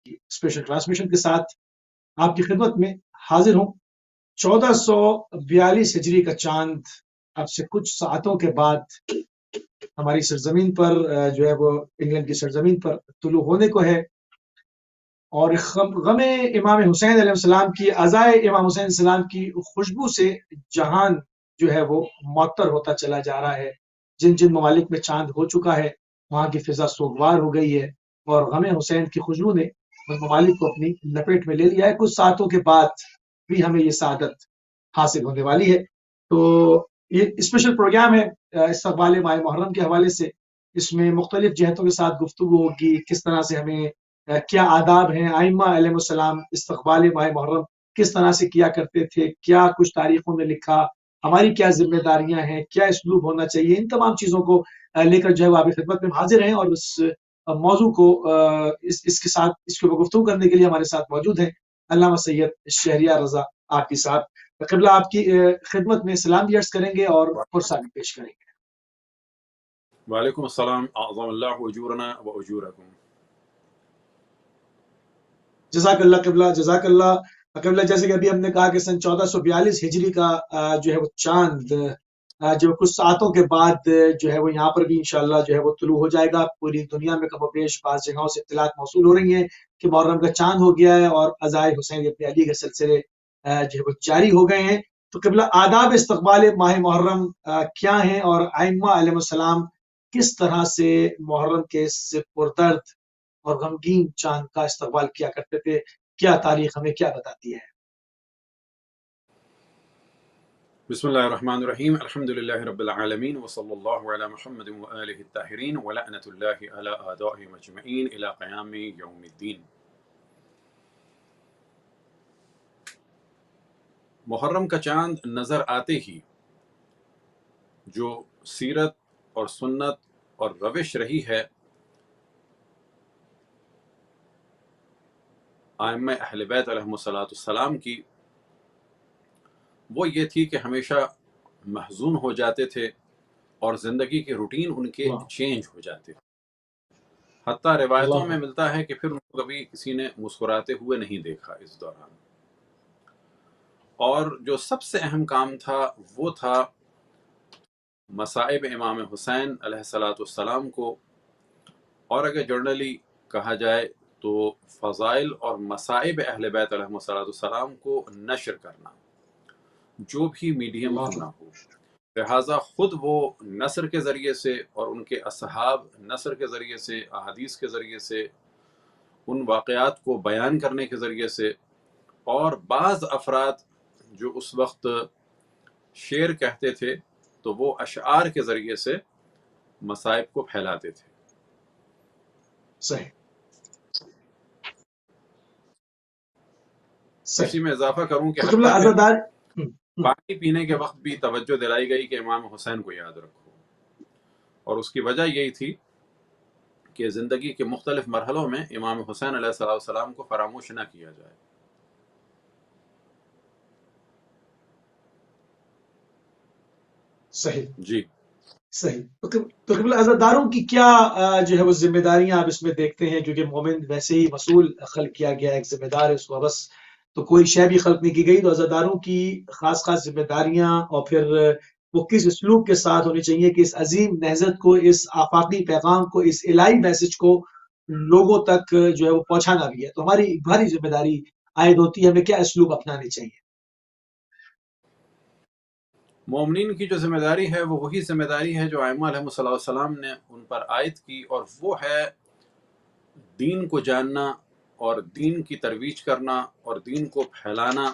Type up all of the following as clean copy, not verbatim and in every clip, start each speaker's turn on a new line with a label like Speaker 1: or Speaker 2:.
Speaker 1: Special transmission کے ساتھ آپ کی خدمت میں حاضر ہوں۔ 1442 ہجری کا چاند اب سے کچھ ساعتوں کے بعد ہماری سرزمین پر جو ہے وہ انگلینڈ کی سرزمین پر طلوع ہونے کو ہے، اور غم امام حسین علیہ السلام کی، عزائے امام حسین علیہ السلام کی خوشبو سے جہان جو ہے وہ معطر ہوتا چلا جا رہا ہے۔ جن جن ممالک میں چاند ہو چکا ہے وہاں کی فضا سوگوار ہو گئی ہے، اور غم حسین کی خوشبو نے ان ممالک کو اپنی لپیٹ میں لے لیا ہے۔ کچھ ساعتوں کے بعد بھی ہمیں یہ سعادت حاصل ہونے والی ہے۔ تو یہ اسپیشل پروگرام ہے استقبال ماہ محرم کے حوالے سے۔ اس میں مختلف جہتوں کے ساتھ گفتگو ہوگی، کس طرح سے ہمیں کیا آداب ہیں، ائمہ علیہ السلام استقبال ماہ محرم کس طرح سے کیا کرتے تھے، کیا کچھ تاریخوں میں لکھا، ہماری کیا ذمہ داریاں ہیں، کیا اسلوب ہونا چاہیے، ان تمام چیزوں کو لے کر جو ہے وہ آپ کی خدمت میں حاضر ہیں۔ اور اس موضوع کو اس کے ساتھ اس کے اوپر گفتگو کرنے کے لیے ہمارے ساتھ موجود ہیں علامہ سید شہریار رضا آقی صاحب۔ قبلہ آپ کی خدمت میں سلام بھی عرض کریں گے اور فرصہ بھی پیش کریں گے۔
Speaker 2: وعلیکم السلام، اعظم اللہ اجورنا و اجورکم۔
Speaker 1: جزاک اللہ قبلہ، جزاک اللہ قبلہ۔ جیسے کہ ابھی ہم نے کہا کہ سن 1442 ہجری کا جو ہے وہ چاند جو کچھ ساعتوں کے بعد جو ہے وہ یہاں پر بھی انشاءاللہ جو ہے وہ طلوع ہو جائے گا۔ پوری دنیا میں کم و بیش بعض جگہوں سے اطلاعات موصول ہو رہی ہیں کہ محرم کا چاند ہو گیا ہے اور عزائے حسین ابن علی کے سلسلے جو ہے وہ جاری ہو گئے ہیں۔ تو قبلہ آداب استقبال ماہ محرم کیا ہیں، اور ائمہ علیہ السلام کس طرح سے محرم کے اس پردرد اور غمگین چاند کا استقبال کیا کرتے تھے، کیا تاریخ ہمیں کیا بتاتی ہے؟
Speaker 2: بسم اللہ الرحمن الرحیم، الحمدللہ رب العالمین، وصلی اللہ علی محمد وآلہ الطاہرین، ولعنۃ اللہ علی اعدائہم اجمعین الی قیام یوم الدین۔ محرم کا چاند نظر آتے ہی جو سیرت اور سنت اور روش رہی ہے ائمہ اہل بیت علیہم السلام کی، وہ یہ تھی کہ ہمیشہ محزون ہو جاتے تھے اور زندگی کے روٹین ان کے چینج ہو جاتے تھے۔ حتیٰ روایتوں میں ملتا ہے کہ پھر ان کو کبھی کسی نے مسکراتے ہوئے نہیں دیکھا اس دوران۔ اور جو سب سے اہم کام تھا وہ تھا مصائب امام حسین علیہ السلام کو، اور اگر جنرلی کہا جائے تو فضائل اور مصائب اہل بیت علیہ السلام کو نشر کرنا، جو بھی میڈیم کیوں نہ ہو۔ لہٰذا خود وہ نثر کے ذریعے سے اور ان کے اصحاب نثر کے ذریعے سے، احادیث کے ذریعے سے، ان واقعات کو بیان کرنے کے ذریعے سے، اور بعض افراد جو اس وقت شعر کہتے تھے تو وہ اشعار کے ذریعے سے مصائب کو پھیلاتے تھے۔
Speaker 1: صحیح۔
Speaker 2: اسی میں اضافہ کروں کہ پانی پینے کے وقت بھی توجہ دلائی گئی کہ امام حسین کو یاد رکھو، اور اس کی وجہ یہی تھی کہ زندگی کے مختلف مرحلوں میں امام حسین علیہ السلام کو فراموش نہ کیا جائے۔
Speaker 1: صحیح
Speaker 2: جی
Speaker 1: صحیح۔ تو قبلہ عزاداروں کی کیا جو ہے وہ ذمہ داریاں آپ اس میں دیکھتے ہیں؟ کیونکہ مومن ویسے ہی مسئول خلق کیا گیا ہے، ایک ذمہ دار ہے، اس کو بس تو کوئی شے بھی خلق نہیں کی گئی۔ تو عزاداروں کی خاص خاص ذمہ داریاں، اور پھر وہ کس اسلوب کے ساتھ ہونی چاہیے کہ اس عظیم نہضت کو، اس آفاقی پیغام کو، اس الہی میسج کو لوگوں تک جو ہے وہ پہنچانا بھی ہے۔ تو ہماری ایک بھاری ذمہ داری عائد ہوتی ہے، ہمیں کیا اسلوب اپنانے چاہیے؟
Speaker 2: مومنین کی جو ذمہ داری ہے وہ وہی ذمہ داری ہے جو ائمہ علیہ السلام نے ان پر عائد کی، اور وہ ہے دین کو جاننا اور دین کی ترویج کرنا اور دین کو پھیلانا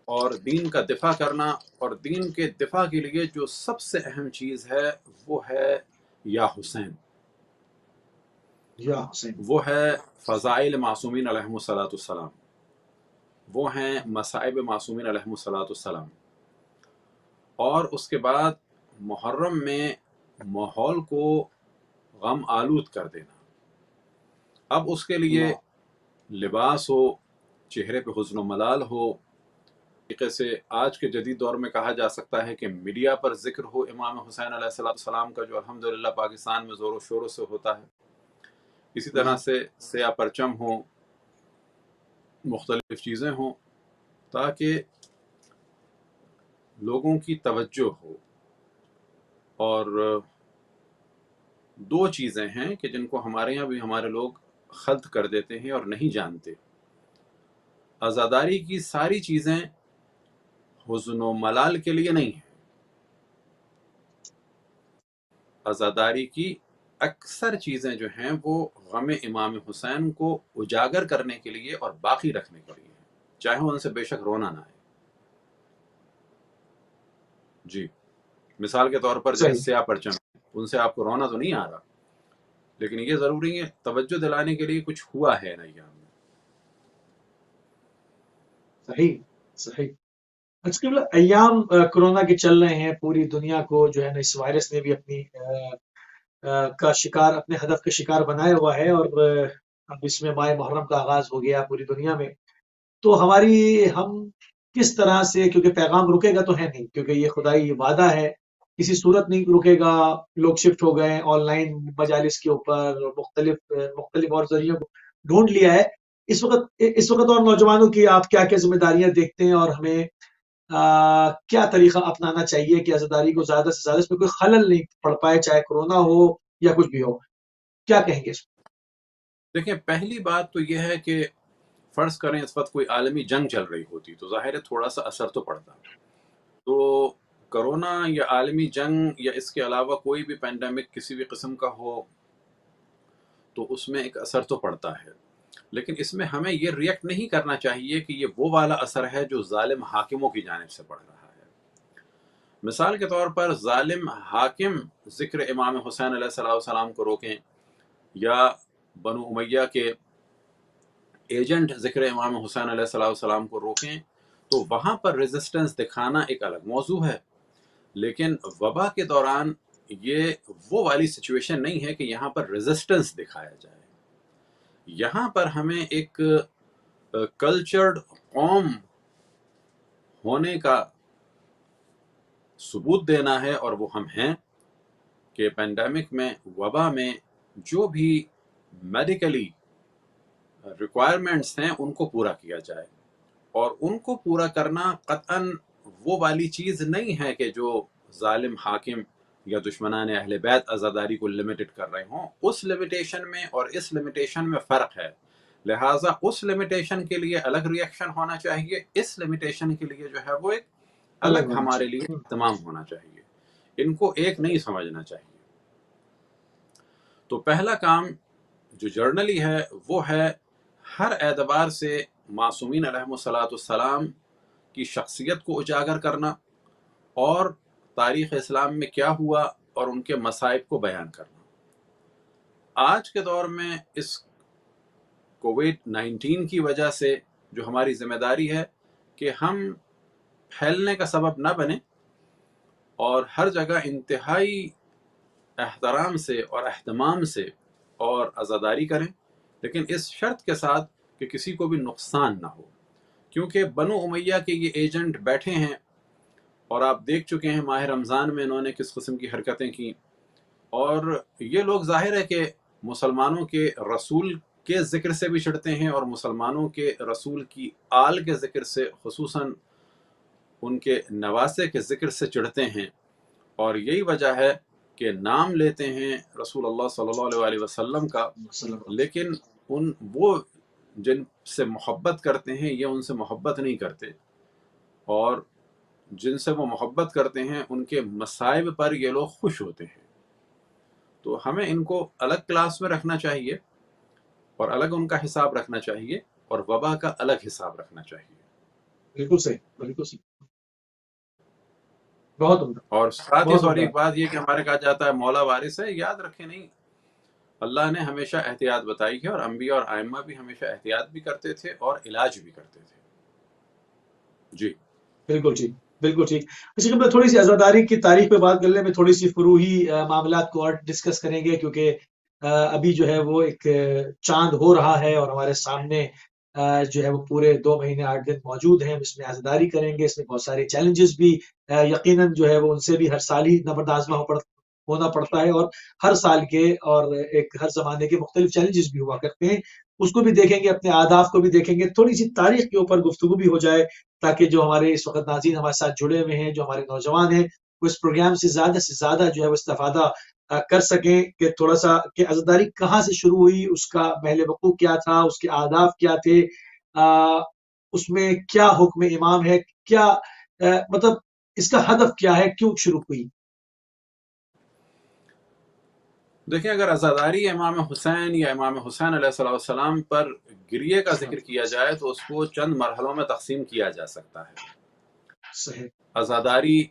Speaker 2: اور دین کا دفاع کرنا، اور دین کے دفاع کے لیے جو سب سے اہم چیز ہے وہ ہے یا حسین،
Speaker 1: یا حسین،
Speaker 2: وہ ہے فضائل معصومین علیہم السلام، وہ ہیں مصائب معصومین علیہم السلام۔ اور اس کے بعد محرم میں ماحول کو غم آلود کر دینا۔ اب اس کے لیے لباس ہو، چہرے پہ حزن و ملال ہو، طریقے سے آج کے جدید دور میں کہا جا سکتا ہے کہ میڈیا پر ذکر ہو امام حسین علیہ السلام کا، جو الحمدللہ پاکستان میں زور و شور سے ہوتا ہے۔ اسی طرح سے سیاہ پرچم ہو، مختلف چیزیں ہوں تاکہ لوگوں کی توجہ ہو. اور دو چیزیں ہیں کہ جن کو ہمارے یہاں بھی ہمارے لوگ خلط کر دیتے ہیں اور نہیں جانتے. عزاداری کی ساری چیزیں حزن و ملال کے لیے نہیں ہیں. عزاداری کی اکثر چیزیں جو ہیں وہ غم امام حسین کو اجاگر کرنے کے لیے اور باقی رکھنے کے لیے ہیں، چاہے ان سے بے شک رونا نہ آئے. جی، مثال کے طور پر جیسے
Speaker 1: صحیح
Speaker 2: سیاہ پرچم، ان سے آپ کو رونا تو نہیں آ رہا، لیکن یہ ضروری ہے توجہ دلانے کے لیے کچھ ہوا ہے نا ایام میں.
Speaker 1: صحیح صحیح. اچھا ایام کورونا کے چل رہے ہیں، پوری دنیا کو جو ہے نا اس وائرس نے بھی اپنی کا شکار، اپنے ہدف کا شکار بنایا ہوا ہے، اور اب اس میں ماہ محرم کا آغاز ہو گیا پوری دنیا میں. تو ہم کس طرح سے، کیونکہ پیغام رکے گا تو ہے نہیں، کیونکہ یہ خدائی وعدہ ہے، کسی صورت نہیں رکے گا. لوگ شفٹ ہو گئے آن لائن مجالس کے اوپر، مختلف اور ذریعوں کو ڈھونڈ لیا ہے. اس وقت اور نوجوانوں کی آپ کیا کیا ذمہ داریاں دیکھتے ہیں، اور ہمیں کیا طریقہ اپنانا چاہیے کہ عزاداری کو زیادہ سے زیادہ اس میں کوئی خلل نہیں پڑ پائے، چاہے کورونا ہو یا کچھ بھی ہو؟ کیا کہیں گے اس میں؟
Speaker 2: دیکھیں، پہلی بات تو یہ ہے کہ فرض کریں اس وقت کوئی عالمی جنگ چل رہی ہوتی تو ظاہر ہے تھوڑا سا اثر تو پڑتا. تو کرونا یا عالمی جنگ یا اس کے علاوہ کوئی بھی پینڈیمک کسی بھی قسم کا ہو تو اس میں ایک اثر تو پڑتا ہے، لیکن اس میں ہمیں یہ ریئیکٹ نہیں کرنا چاہیے کہ یہ وہ والا اثر ہے جو ظالم حاکموں کی جانب سے پڑ رہا ہے. مثال کے طور پر ظالم حاکم ذکر امام حسین علیہ السلام کو روکیں، یا بنو امیہ کے ایجنٹ ذکر امام حسین علیہ السلام کو روکیں، تو وہاں پر ریزسٹنس دکھانا ایک الگ موضوع ہے. لیکن وبا کے دوران یہ وہ والی سچویشن نہیں ہے کہ یہاں پر ریزسٹنس دکھایا جائے. یہاں پر ہمیں ایک کلچرڈ قوم ہونے کا ثبوت دینا ہے، اور وہ ہم ہیں کہ پینڈیمک میں، وبا میں جو بھی میڈیکلی ریکوائرمنٹس ہیں ان کو پورا کیا جائے. اور ان کو پورا کرنا قطعاً وہ والی چیز نہیں ہے کہ جو ظالم حاکم یا دشمنان اہل بیت عزاداری کو لمیٹڈ کر رہے ہوں. اس لمیٹیشن میں اور اس لمیٹیشن میں فرق ہے، لہٰذا اس لمیٹیشن کے لیے الگ ریئیکشن ہونا چاہیے، اس لمیٹیشن کے لیے جو ہے وہ ایک الگ
Speaker 1: ہونا
Speaker 2: ہمارے لیے
Speaker 1: چاہیے.
Speaker 2: اہتمام ہونا چاہیے. ان کو ایک نہیں سمجھنا چاہیے. تو پہلا کام جو جرنلی ہے وہ ہے ہر اعتبار سے معصومین علیہم السلام کی شخصیت کو اجاگر کرنا، اور تاریخ اسلام میں کیا ہوا اور ان کے مصائب کو بیان کرنا. آج کے دور میں اس کووڈ-19 کی وجہ سے جو ہماری ذمہ داری ہے کہ ہم پھیلنے کا سبب نہ بنیں، اور ہر جگہ انتہائی احترام سے اور اہتمام سے اور عزاداری کریں، لیکن اس شرط کے ساتھ کہ کسی کو بھی نقصان نہ ہو. کیونکہ بنو امیہ کے یہ ایجنٹ بیٹھے ہیں، اور آپ دیکھ چکے ہیں ماہ رمضان میں انہوں نے کس قسم کی حرکتیں کی. اور یہ لوگ ظاہر ہے کہ مسلمانوں کے رسول کے ذکر سے بھی چڑھتے ہیں، اور مسلمانوں کے رسول کی آل کے ذکر سے، خصوصاً ان کے نواسے کے ذکر سے چڑھتے ہیں. اور یہی وجہ ہے کہ نام لیتے ہیں رسول اللہ صلی اللہ علیہ وسلم کا، لیکن وہ جن سے محبت کرتے ہیں یہ ان سے محبت نہیں کرتے، اور جن سے وہ محبت کرتے ہیں ان کے مصائب پر یہ لوگ خوش ہوتے ہیں. تو ہمیں ان کو الگ کلاس میں رکھنا چاہیے، اور الگ ان کا حساب رکھنا چاہیے، اور وبا کا الگ حساب رکھنا چاہیے.
Speaker 1: بالکل صحیح، بالکل صحیح. بہت عمدہ،
Speaker 2: اور ساتھ ہی
Speaker 1: بہت
Speaker 2: سوری
Speaker 1: عمدہ.
Speaker 2: ایک بات یہ کہ ہمارے کہا جاتا ہے مولا وارث ہے، یاد رکھیں نہیں، اللہ نے ہمیشہ احتیاط بتائی ہے، اور انبیاء اور ائمہ بھی ہمیشہ احتیاط بھی کرتے تھے اور علاج بھی کرتے تھے. جی
Speaker 1: بالکل ٹھیک، بالکل ٹھیک. اچھا، میں تھوڑی سی عزاداری کی تاریخ پہ بات کر لیں، میں تھوڑی سی فروعی معاملات کو اور ڈسکس کریں گے، کیونکہ ابھی جو ہے وہ ایک چاند ہو رہا ہے، اور ہمارے سامنے جو ہے وہ پورے 2 مہینے 8 دن موجود ہیں. ہم اس میں عزاداری کریں گے. اس میں بہت سارے چیلنجز بھی یقیناً جو ہے وہ ان سے بھی ہر سال ہی نبرد آزما ہونا پڑتا ہے، اور ہر سال کے اور ایک ہر زمانے کے مختلف چیلنجز بھی ہوا کرتے ہیں. اس کو بھی دیکھیں گے، اپنے آداب کو بھی دیکھیں گے، تھوڑی سی تاریخ کے اوپر گفتگو بھی ہو جائے، تاکہ جو ہمارے اس وقت ناظرین ہمارے ساتھ جڑے ہوئے ہیں، جو ہمارے نوجوان ہیں، وہ اس پروگرام سے زیادہ جو ہے وہ استفادہ کر سکیں، کہ تھوڑا سا کہ عزاداری کہاں سے شروع ہوئی، اس کا محل وقوع کیا تھا، اس کے آداب کیا تھے، اس میں کیا حکم امام ہے، کیا مطلب اس کا ہدف کیا ہے، کیوں شروع ہوئی؟
Speaker 2: دیکھیں، اگر عزاداری امام حسین یا امام حسین علیہ السلام پر گریے کا ذکر کیا جائے تو اس کو چند مرحلوں میں تقسیم کیا جا سکتا ہے۔
Speaker 1: صحیح۔
Speaker 2: عزاداری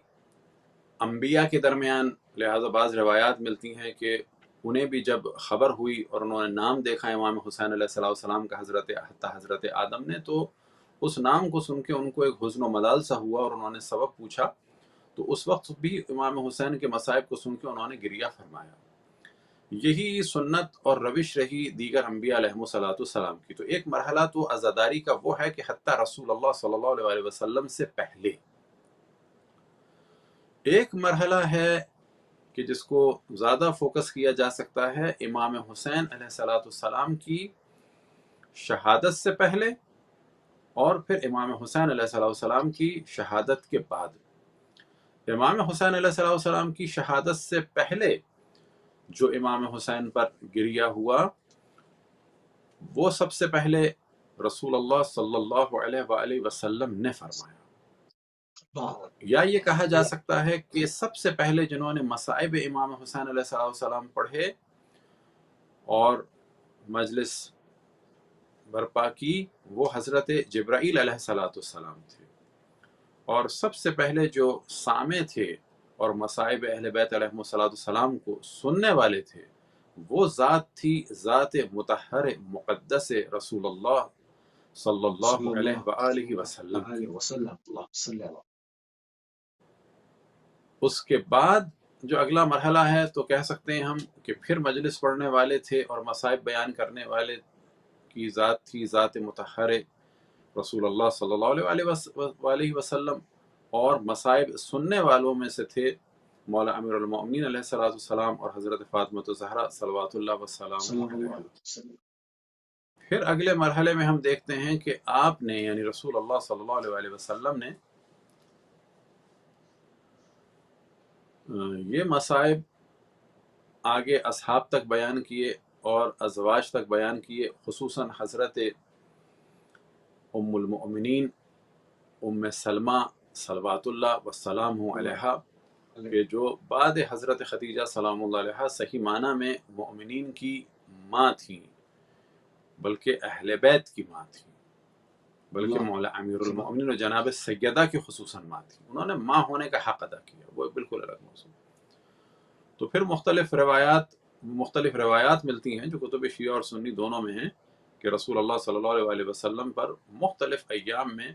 Speaker 2: انبیاء کے درمیان، لہذا بعض روایات ملتی ہیں کہ انہیں بھی جب خبر ہوئی اور انہوں نے نام دیکھا امام حسین علیہ السلام کا حضرت آدم نے، تو اس نام کو سن کے ان کو ایک حزن و ملال سا ہوا اور انہوں نے سبب پوچھا، تو اس وقت بھی امام حسین کے مصائب کو سن کے انہوں نے گریہ فرمایا۔ یہی سنت اور روش رہی دیگر انبیاء علیہ السلام کی۔ تو ایک مرحلہ تو عزاداری کا وہ ہے کہ حتیٰ رسول اللہ صلی اللہ علیہ وسلم سے پہلے ایک مرحلہ ہے کہ جس کو زیادہ فوکس کیا جا سکتا ہے امام حسین علیہ السلام کی شہادت سے پہلے اور پھر امام حسین علیہ السلام کی شہادت کے بعد۔ امام حسین علیہ السلام کی شہادت سے پہلے جو امام حسین پر گریہ ہوا، وہ سب سے پہلے رسول اللہ صلی اللہ علیہ وآلہ وسلم نے فرمایا، یا یہ کہا جا سکتا ہے کہ سب سے پہلے جنہوں نے مصائب امام حسین علیہ السلام پڑھے اور مجلس برپا کی، وہ حضرت جبرائیل علیہ السلام تھے، اور سب سے پہلے جو سامع تھے اور مصائب اہل بیت علیہ السلام کو سننے والے تھے، وہ ذات تھی ذات مطہر مقدس رسول اللہ صلی اللہ علیہ وآلہ وسلم۔ اس کے بعد جو اگلا مرحلہ ہے تو کہہ سکتے ہیں ہم کہ پھر مجلس پڑھنے والے تھے اور مصائب بیان کرنے والے کی ذات تھی ذات مطہر رسول اللہ صلی اللہ علیہ وسلم، اور مصائب سننے والوں میں سے تھے مولا امیر المؤمنین علیہ السلام اور حضرت فاطمہ الزہرا صلوات اللہ وسلام علیہ۔ پھر اگلے مرحلے میں ہم دیکھتے ہیں کہ آپ نے یعنی رسول اللہ صلی اللہ علیہ وسلم نے یہ مصائب آگے اصحاب تک بیان کیے اور ازواج تک بیان کیے، خصوصاً حضرت ام المؤمنین ام سلمہ صلوات اللہ وسلام علیہا، کہ جو بعد حضرت خدیجہ سلام اللہ علیہا صحیح معنی میں مؤمنین کی ماں تھیں، بلکہ اہل بیت کی ماں تھیں، بلکہ مولا امیر المؤمنین و جناب سیدہ کی خصوصاً ماں تھیں۔ انہوں نے ماں ہونے کا حق ادا کیا، وہ بالکل الگ موضوع۔ تو پھر مختلف روایات ملتی ہیں جو کتب شیعہ اور سنی دونوں میں ہیں کہ رسول اللہ صلی اللہ علیہ وسلم پر مختلف ایام میں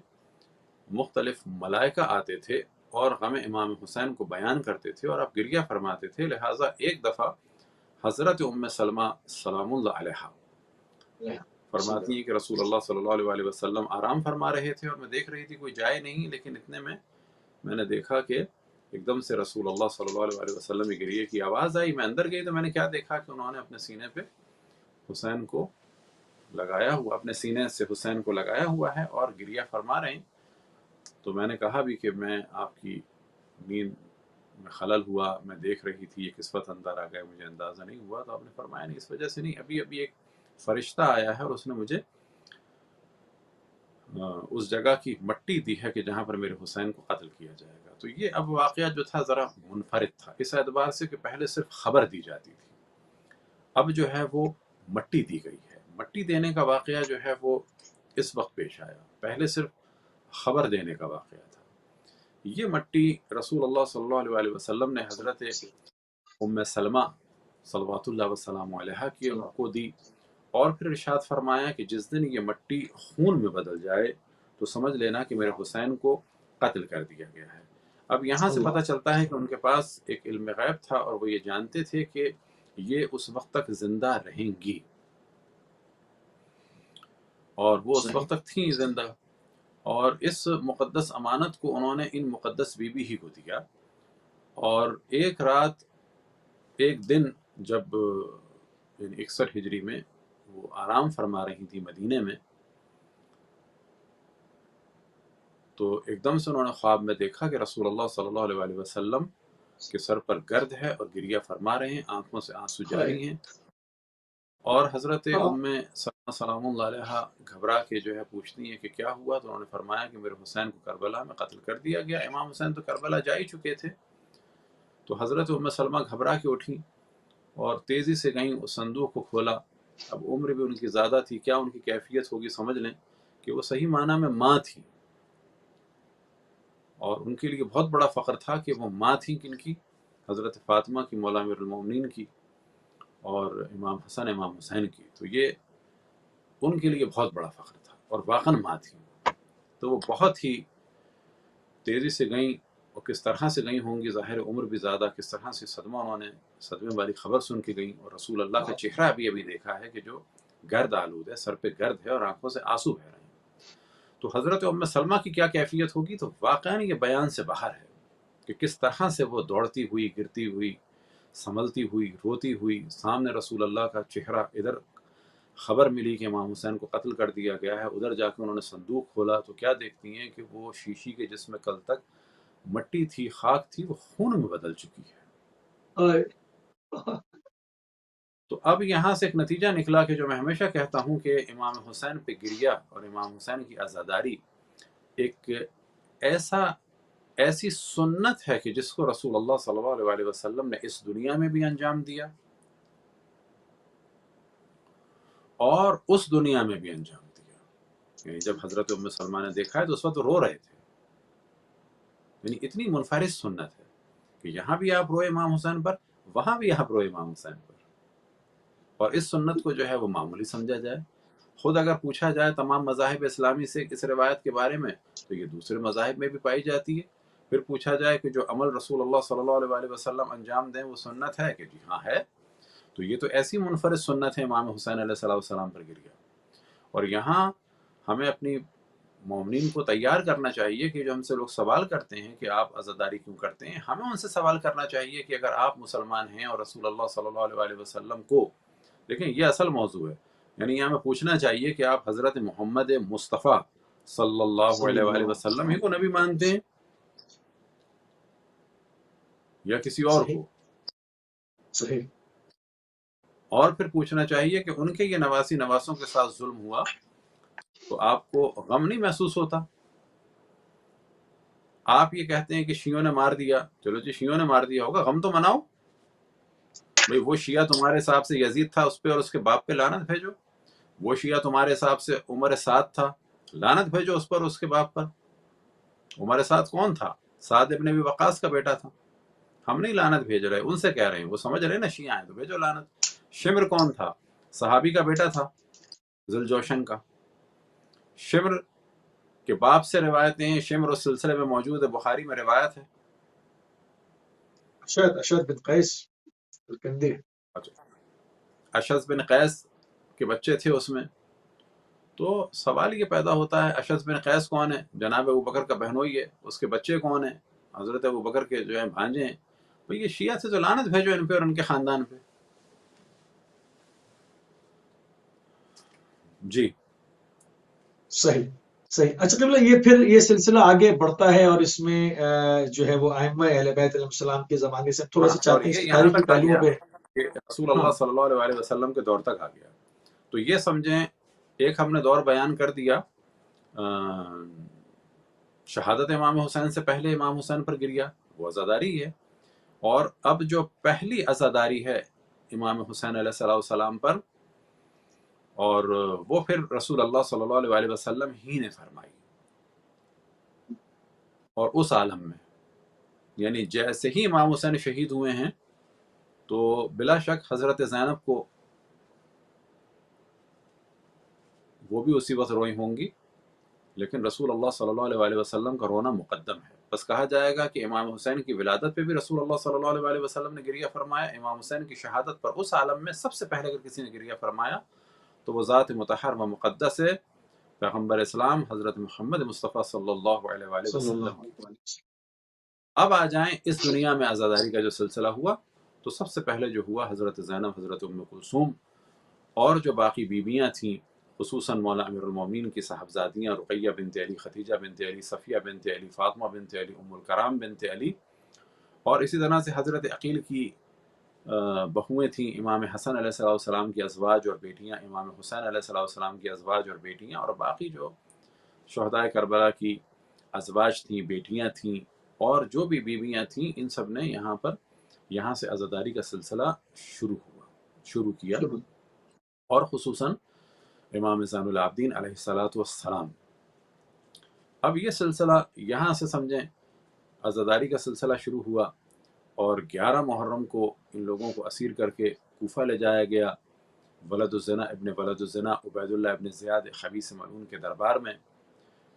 Speaker 2: مختلف ملائکہ آتے تھے اور غم امام حسین کو بیان کرتے تھے اور آپ گریہ فرماتے تھے۔ لہٰذا ایک دفعہ حضرت ام سلمہ سلام اللہ علیہا فرماتی ہیں کہ رسول اللہ صلی اللہ علیہ وسلم آرام فرما رہے تھے اور میں دیکھ رہی تھی کوئی جائے نہیں، لیکن اتنے میں نے دیکھا کہ ایک دم سے رسول اللہ صلی اللہ علیہ وسلم کی گریہ کی آواز آئی۔ میں اندر گئی تو میں نے کیا دیکھا کہ انہوں نے اپنے سینے پہ حسین کو لگایا ہوا، اپنے سینے سے حسین کو لگایا ہوا ہے اور گریہ فرما رہے ہیں۔ تو میں نے کہا بھی کہ میں آپ کی نیند میں خلل ہوا، میں دیکھ رہی تھی یہ کس وقت اندر آ گئے، مجھے اندازہ نہیں ہوا۔ تو آپ نے فرمایا نہیں، اس وجہ سے نہیں، ابھی ایک فرشتہ آیا ہے اور اس نے مجھے اس جگہ کی مٹی دی ہے کہ جہاں پر میرے حسین کو قتل کیا جائے گا۔ تو یہ اب واقعہ جو تھا ذرا منفرد تھا اس اعتبار سے کہ پہلے صرف خبر دی جاتی تھی، اب جو ہے وہ مٹی دی گئی ہے۔ مٹی دینے کا واقعہ جو ہے وہ اس وقت پیش آیا، پہلے صرف خبر دینے کا واقعہ تھا۔ یہ مٹی رسول اللہ صلی اللہ علیہ وسلم نے حضرت ام سلمہ صلوات اللہ وسلام علیہا کو دی، اور پھر ارشاد فرمایا کہ جس دن یہ مٹی خون میں بدل جائے تو سمجھ لینا کہ میرے حسین کو قتل کر دیا گیا ہے۔ اب یہاں سے پتہ چلتا ہے کہ ان کے پاس ایک علم غیب تھا اور وہ یہ جانتے تھے کہ یہ اس وقت تک زندہ رہیں گی، اور وہ اس وقت تک تھیں زندہ، اور اس مقدس امانت کو انہوں نے ان مقدس بی بی ہی کو دیا۔ اور ایک دن جب 61 ہجری میں وہ آرام فرما رہی تھی مدینے میں، تو ایک دم سے انہوں نے خواب میں دیکھا کہ رسول اللہ صلی اللہ علیہ وسلم کے سر پر گرد ہے اور گریہ فرما رہے ہیں، آنکھوں سے آنسو جاری ہیں، اور حضرت ام سلمہ سلام اللہ علیہ گھبرا کے جو ہے پوچھتی ہیں کہ کیا ہوا، تو انہوں نے فرمایا کہ میرے حسین کو کربلا میں قتل کر دیا گیا۔ امام حسین تو کربلا جا ہی چکے تھے۔ تو حضرت ام سلمہ گھبرا کے اٹھیں اور تیزی سے گئیں، اس صندوق کو کھولا۔ اب عمر بھی ان کی زیادہ تھی، کیا ان کی کیفیت ہوگی سمجھ لیں کہ وہ صحیح معنی میں ماں تھی، اور ان کے لیے بہت بڑا فخر تھا کہ وہ ماں تھیں کن کی، حضرت فاطمہ کی، مولا امیر المومنین کی، اور امام حسن امام حسین کی۔ تو یہ ان کے لیے بہت بڑا فخر تھا، اور واقعاً ماں تھیں۔ تو وہ بہت ہی تیزی سے گئیں، اور کس طرح سے گئی ہوں گی، ظاہر عمر بھی زیادہ، کس طرح سے صدمہ انہوں نے، صدمے والی خبر سن کے گئیں، اور رسول اللہ کا چہرہ ابھی دیکھا ہے کہ جو گرد آلود ہے، سر پہ گرد ہے اور آنکھوں سے آنسو بہ رہے ہیں۔ تو حضرت ام سلمہ کی کیا کیفیت ہوگی، تو واقعاً یہ بیان سے باہر ہے کہ کس طرح سے وہ دوڑتی ہوئی، گرتی ہوئی، سنبھلتی ہوئی، روتی ہوئی، سامنے رسول اللہ کا چہرہ، ادھر خبر ملی کہ امام حسین کو قتل کر دیا گیا ہے، ادھر جا کے انہوں نے صندوق کھولا تو کیا دیکھتی ہیں کہ وہ شیشی کے جس میں کل تک مٹی تھی، خاک تھی، وہ خون میں بدل چکی ہے۔ تو اب یہاں سے ایک نتیجہ نکلا کہ جو میں ہمیشہ کہتا ہوں کہ امام حسین پہ گریہ اور امام حسین کی عزاداری ایک ایسی سنت ہے کہ جس کو رسول اللہ صلی اللہ علیہ وسلم نے اس دنیا میں بھی انجام دیا اور اس دنیا میں بھی انجام دیا۔ یعنی جب حضرت ام سلمہ نے دیکھا ہے تو اس وقت رو رہے تھے، یعنی اتنی منفرد سنت ہے کہ یہاں بھی آپ روئے امام حسین پر، وہاں بھی آپ روئے امام حسین پر، اور اس سنت کو جو ہے وہ معمولی سمجھا جائے۔ خود اگر پوچھا جائے تمام مذاہب اسلامی سے اس روایت کے بارے میں تو یہ دوسرے مذاہب میں بھی پائی جاتی ہے۔ پھر پوچھا جائے کہ جو عمل رسول اللہ صلی اللہ علیہ وسلم انجام دیں وہ سنت ہے، کہ جی ہاں ہے، تو یہ تو ایسی منفرد سنت ہے امام حسین علیہ السلام پر گریا۔ اور یہاں ہمیں اپنی مومنین کو تیار کرنا چاہیے کہ جو ہم سے لوگ سوال کرتے ہیں کہ آپ عزاداری کیوں کرتے ہیں، ہمیں ان سے سوال کرنا چاہیے کہ اگر آپ مسلمان ہیں اور رسول اللہ صلی اللہ علیہ وسلم کو، دیکھیں یہ اصل موضوع ہے، یعنی یہ ہمیں پوچھنا چاہیے کہ آپ حضرت محمد مصطفیٰ صلی اللہ علیہ وسلم ہی کو نبی مانتے ہیں یا کسی اور کو؟
Speaker 1: صحیح۔
Speaker 2: اور پھر پوچھنا چاہیے کہ ان کے یہ نواسی نواسوں کے ساتھ ظلم ہوا تو آپ کو غم نہیں محسوس ہوتا؟ آپ یہ کہتے ہیں کہ شیعوں نے مار دیا، چلو جی شیعوں نے مار دیا ہوگا، غم تو مناؤ بھئی۔ وہ شیعہ تمہارے حساب سے یزید تھا، اس پہ اور اس کے باپ پہ لعنت بھیجو۔ وہ شیعہ تمہارے حساب سے عمر سعد تھا، لعنت بھیجو اس پر، اس کے باپ پر۔ عمر سعد کون تھا؟ سعد ابن ابی وقاص کا بیٹا تھا۔ ہم نہیں لعنت بھیج رہے، ان سے کہہ رہے ہیں، وہ سمجھ رہے ہیں نا شیعہ ہیں تو بھیجو لعنت۔ شمر کون تھا؟ صحابی کا بیٹا تھا، ذوالجوشن کا۔ شمر کے باپ سے روایتیں ہیں، شمر اس سلسلے میں موجود ہے، بخاری میں روایت ہے۔
Speaker 1: اشد بن قیس الکندی۔
Speaker 2: اشد بن قیس کے بچے تھے اس میں۔ تو سوال یہ پیدا ہوتا ہے اشد بن قیس کون ہے؟ جناب ابوبکر کا بہنوئی ہے، اس کے بچے کون ہیں؟ حضرت ابوبکر کے جو ہیں بھانجے ہیں۔ تو یہ شیعہ سے تو لعنت بھیجو ان پہ اور ان کے خاندان پہ۔ جی
Speaker 1: صحیح۔ اچھا قبلہ، یہ پھر یہ سلسلہ آگے بڑھتا ہے اور اس میں جو ہے وہ ائمہ اہل بیت علیہ السلام کے زمانے سے تھوڑا سا چاہتے ہیں اس کی
Speaker 2: یہاں
Speaker 1: تاریخی
Speaker 2: تک آ
Speaker 1: پہلوؤں
Speaker 2: گیا
Speaker 1: پہ۔
Speaker 2: کہ رسول اللہ صلی اللہ علیہ وسلم کے دور تک آ گیا۔ تو یہ سمجھیں ایک ہم نے دور بیان کر دیا شہادت امام حسین سے پہلے امام حسین پر گریا، وہ عزاداری ہے۔ اور اب جو پہلی عزاداری ہے امام حسین علیہ السلام پر، اور وہ پھر رسول اللہ صلی اللہ علیہ وسلم ہی نے فرمائی، اور اس عالم میں، یعنی جیسے ہی امام حسین شہید ہوئے ہیں تو بلا شک حضرت زینب کو وہ بھی اسی وقت روئی ہوں گی، لیکن رسول اللہ صلی اللہ علیہ وسلم کا رونا مقدم ہے۔ بس کہا جائے گا کہ امام حسین کی ولادت پہ بھی رسول اللہ صلی اللہ علیہ وسلم نے گریہ فرمایا، امام حسین کی شہادت پر اس عالم میں سب سے پہلے اگر کسی نے گریہ فرمایا تو وہ ذات مطہر و مقدس ہے، پیغمبر اسلام حضرت محمد مصطفیٰ صلی اللہ علیہ وسلم۔ اب آ جائیں اس دنیا میں عزاداری کا جو سلسلہ ہوا، تو سب سے پہلے جو ہوا حضرت زینب، حضرت ام کلثوم اور جو باقی بیویاں تھیں خصوصاً مولا امیر المومنین کی صاحبزادیاں رقیہ بنت علی، خدیجہ بنت علی، صفیہ بنت علی، فاطمہ بنت علی، ام الکرام بنت علی، اور اسی طرح سے حضرت عقیل کی بہویں تھیں، امام حسن علیہ السلام کی ازواج اور بیٹیاں، امام حسین علیہ السلام کی ازواج اور بیٹیاں، اور باقی جو شہدائے کربلا کی ازواج تھیں، بیٹیاں تھیں، اور جو بھی بیویاں تھیں، ان سب نے یہاں سے عزاداری کا سلسلہ شروع کیا، اور خصوصاً امام زین العابدین علیہ السلام۔ اب یہ سلسلہ یہاں سے سمجھیں، عزاداری کا سلسلہ شروع ہوا، اور 11 محرم کو ان لوگوں کو اسیر کر کے کوفہ لے جایا گیا ولد الزنا ابن ولد الزنا عبید اللہ ابن زیاد خبیث ملعون کے دربار میں۔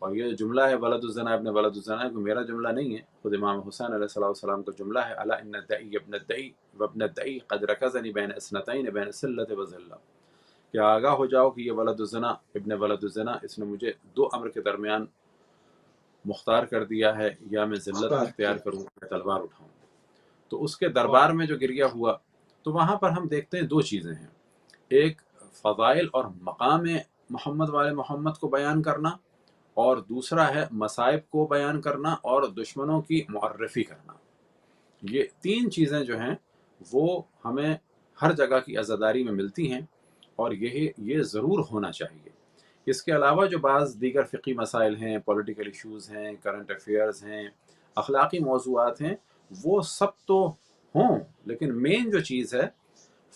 Speaker 2: اور یہ جملہ ہے ولد الزنا ابن ولد الزنا، کو میرا جملہ نہیں ہے، خود امام حسین علیہ السلام کا جملہ ہے، الا ان الدعی ابن الدعی وابن الدعی قد رکزنی بین اثنتین بین سلۃ و ذلہ، کہ آگاہ ہو جاؤ کہ یہ ولد الزنا ابن ولد الزنا، اس نے مجھے 2 امر کے درمیان مختار کر دیا ہے، یا میں ذلت اختیار کروں یا تلوار اٹھاؤں۔ تو اس کے دربار میں جو گریہ ہوا، تو وہاں پر ہم دیکھتے ہیں 2 چیزیں ہیں، ایک فضائل اور مقام محمد والے محمد کو بیان کرنا، اور دوسرا ہے مصائب کو بیان کرنا اور دشمنوں کی معرفی کرنا۔ یہ 3 چیزیں جو ہیں وہ ہمیں ہر جگہ کی عزاداری میں ملتی ہیں، اور یہ ضرور ہونا چاہیے۔ اس کے علاوہ جو بعض دیگر فقی مسائل ہیں، پولیٹیکل ایشوز ہیں، کرنٹ افیئرز ہیں، اخلاقی موضوعات ہیں، وہ سب تو ہوں، لیکن مین جو چیز ہے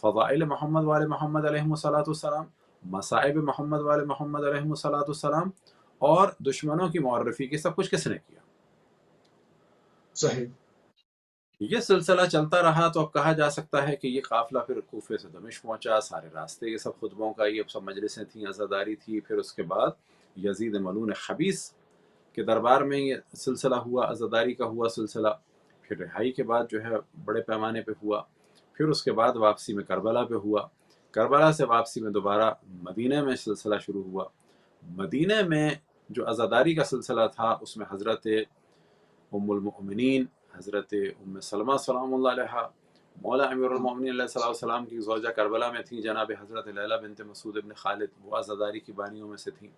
Speaker 2: فضائل محمد والے محمد علیہ السلام، مصائب محمد والے محمد علیہ السلام، اور دشمنوں کی معرفی کی، سب کچھ کس نے کیا؟
Speaker 1: صحیح۔
Speaker 2: یہ سلسلہ چلتا رہا تو اب کہا جا سکتا ہے کہ یہ قافلہ پھر کوفے سے دمشق پہنچا، سارے راستے یہ سب خطبوں کا، یہ سب مجلسیں تھیں، عزاداری تھی۔ پھر اس کے بعد یزید ملعون خبیث کے دربار میں یہ سلسلہ ہوا، عزاداری کا ہوا سلسلہ۔ پھر رہائی کے بعد جو ہے بڑے پیمانے پہ ہوا، پھر اس کے بعد واپسی میں کربلا پہ ہوا، کربلا سے واپسی میں دوبارہ مدینہ میں سلسلہ شروع ہوا۔ مدینہ میں جو عزاداری کا سلسلہ تھا، اس میں حضرت ام المؤمنین حضرت ام سلمہ سلام اللہ علیہ، مولا امیر المؤمنین علیہ السلام کی زوجہ کربلا میں تھیں، جناب حضرت لیلہ بنت مسعود ابن خالد، وہ عزاداری کی بانیوں میں سے تھیں۔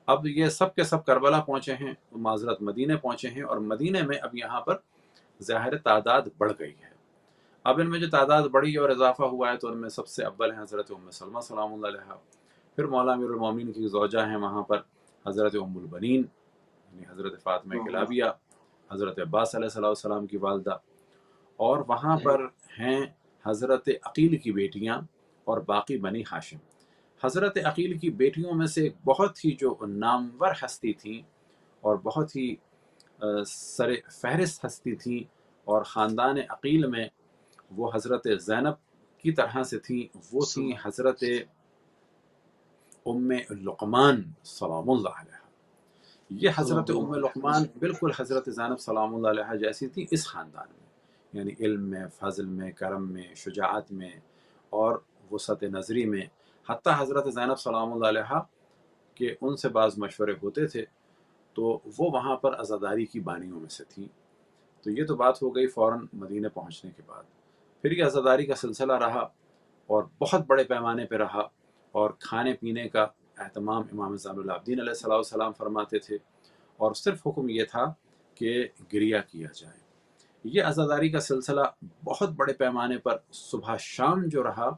Speaker 2: اب یہ سب کے سب کربلا پہنچے ہیں، معذرت مدینہ پہنچے ہیں، اور مدینہ میں اب یہاں پر ظاہر تعداد بڑھ گئی ہے۔ اب ان میں جو تعداد بڑھی اور اضافہ ہوا ہے، تو ان میں سب سے اول ہیں حضرت ام سلمہ سلام اللہ علیہ، پھر مولا امیر المؤمنین کی زوجہ ہیں وہاں پر حضرت ام البنین یعنی حضرت فاطمہ کلابیہ، حضرت عباس علیہ السلام کی والدہ، اور وہاں پر ہیں حضرت عقیل کی بیٹیاں اور باقی بنی ہاشم۔ حضرت عقیل کی بیٹیوں میں سے ایک بہت ہی جو نامور ہستی تھیں اور بہت ہی سر فہرست ہستی تھیں، اور خاندان عقیل میں وہ حضرت زینب کی طرح سے تھیں، وہ تھیں حضرت ام لقمان سلام اللہ علیہ۔ یہ حضرت ام لقمان بالکل حضرت زینب سلام اللہ علیہ جیسی تھی اس خاندان میں، یعنی علم میں، فضل میں، کرم میں، شجاعت میں، اور وسعت نظری میں۔ حتیٰ حضرت زینب سلام اللہ علیہ کہ ان سے بعض مشورے ہوتے تھے، تو وہ وہاں پر عزاداری کی بانیوں میں سے تھیں۔ تو یہ تو بات ہو گئی فوراً مدینہ پہنچنے کے بعد۔ پھر یہ عزاداری کا سلسلہ رہا، اور بہت بڑے پیمانے پہ رہا، اور کھانے پینے کا اہتمام امام زین العابدین علیہ السلام فرماتے تھے، اور صرف حکم یہ تھا کہ گریہ کیا جائے۔ یہ عزاداری کا سلسلہ بہت بڑے پیمانے پر صبح شام جو رہا،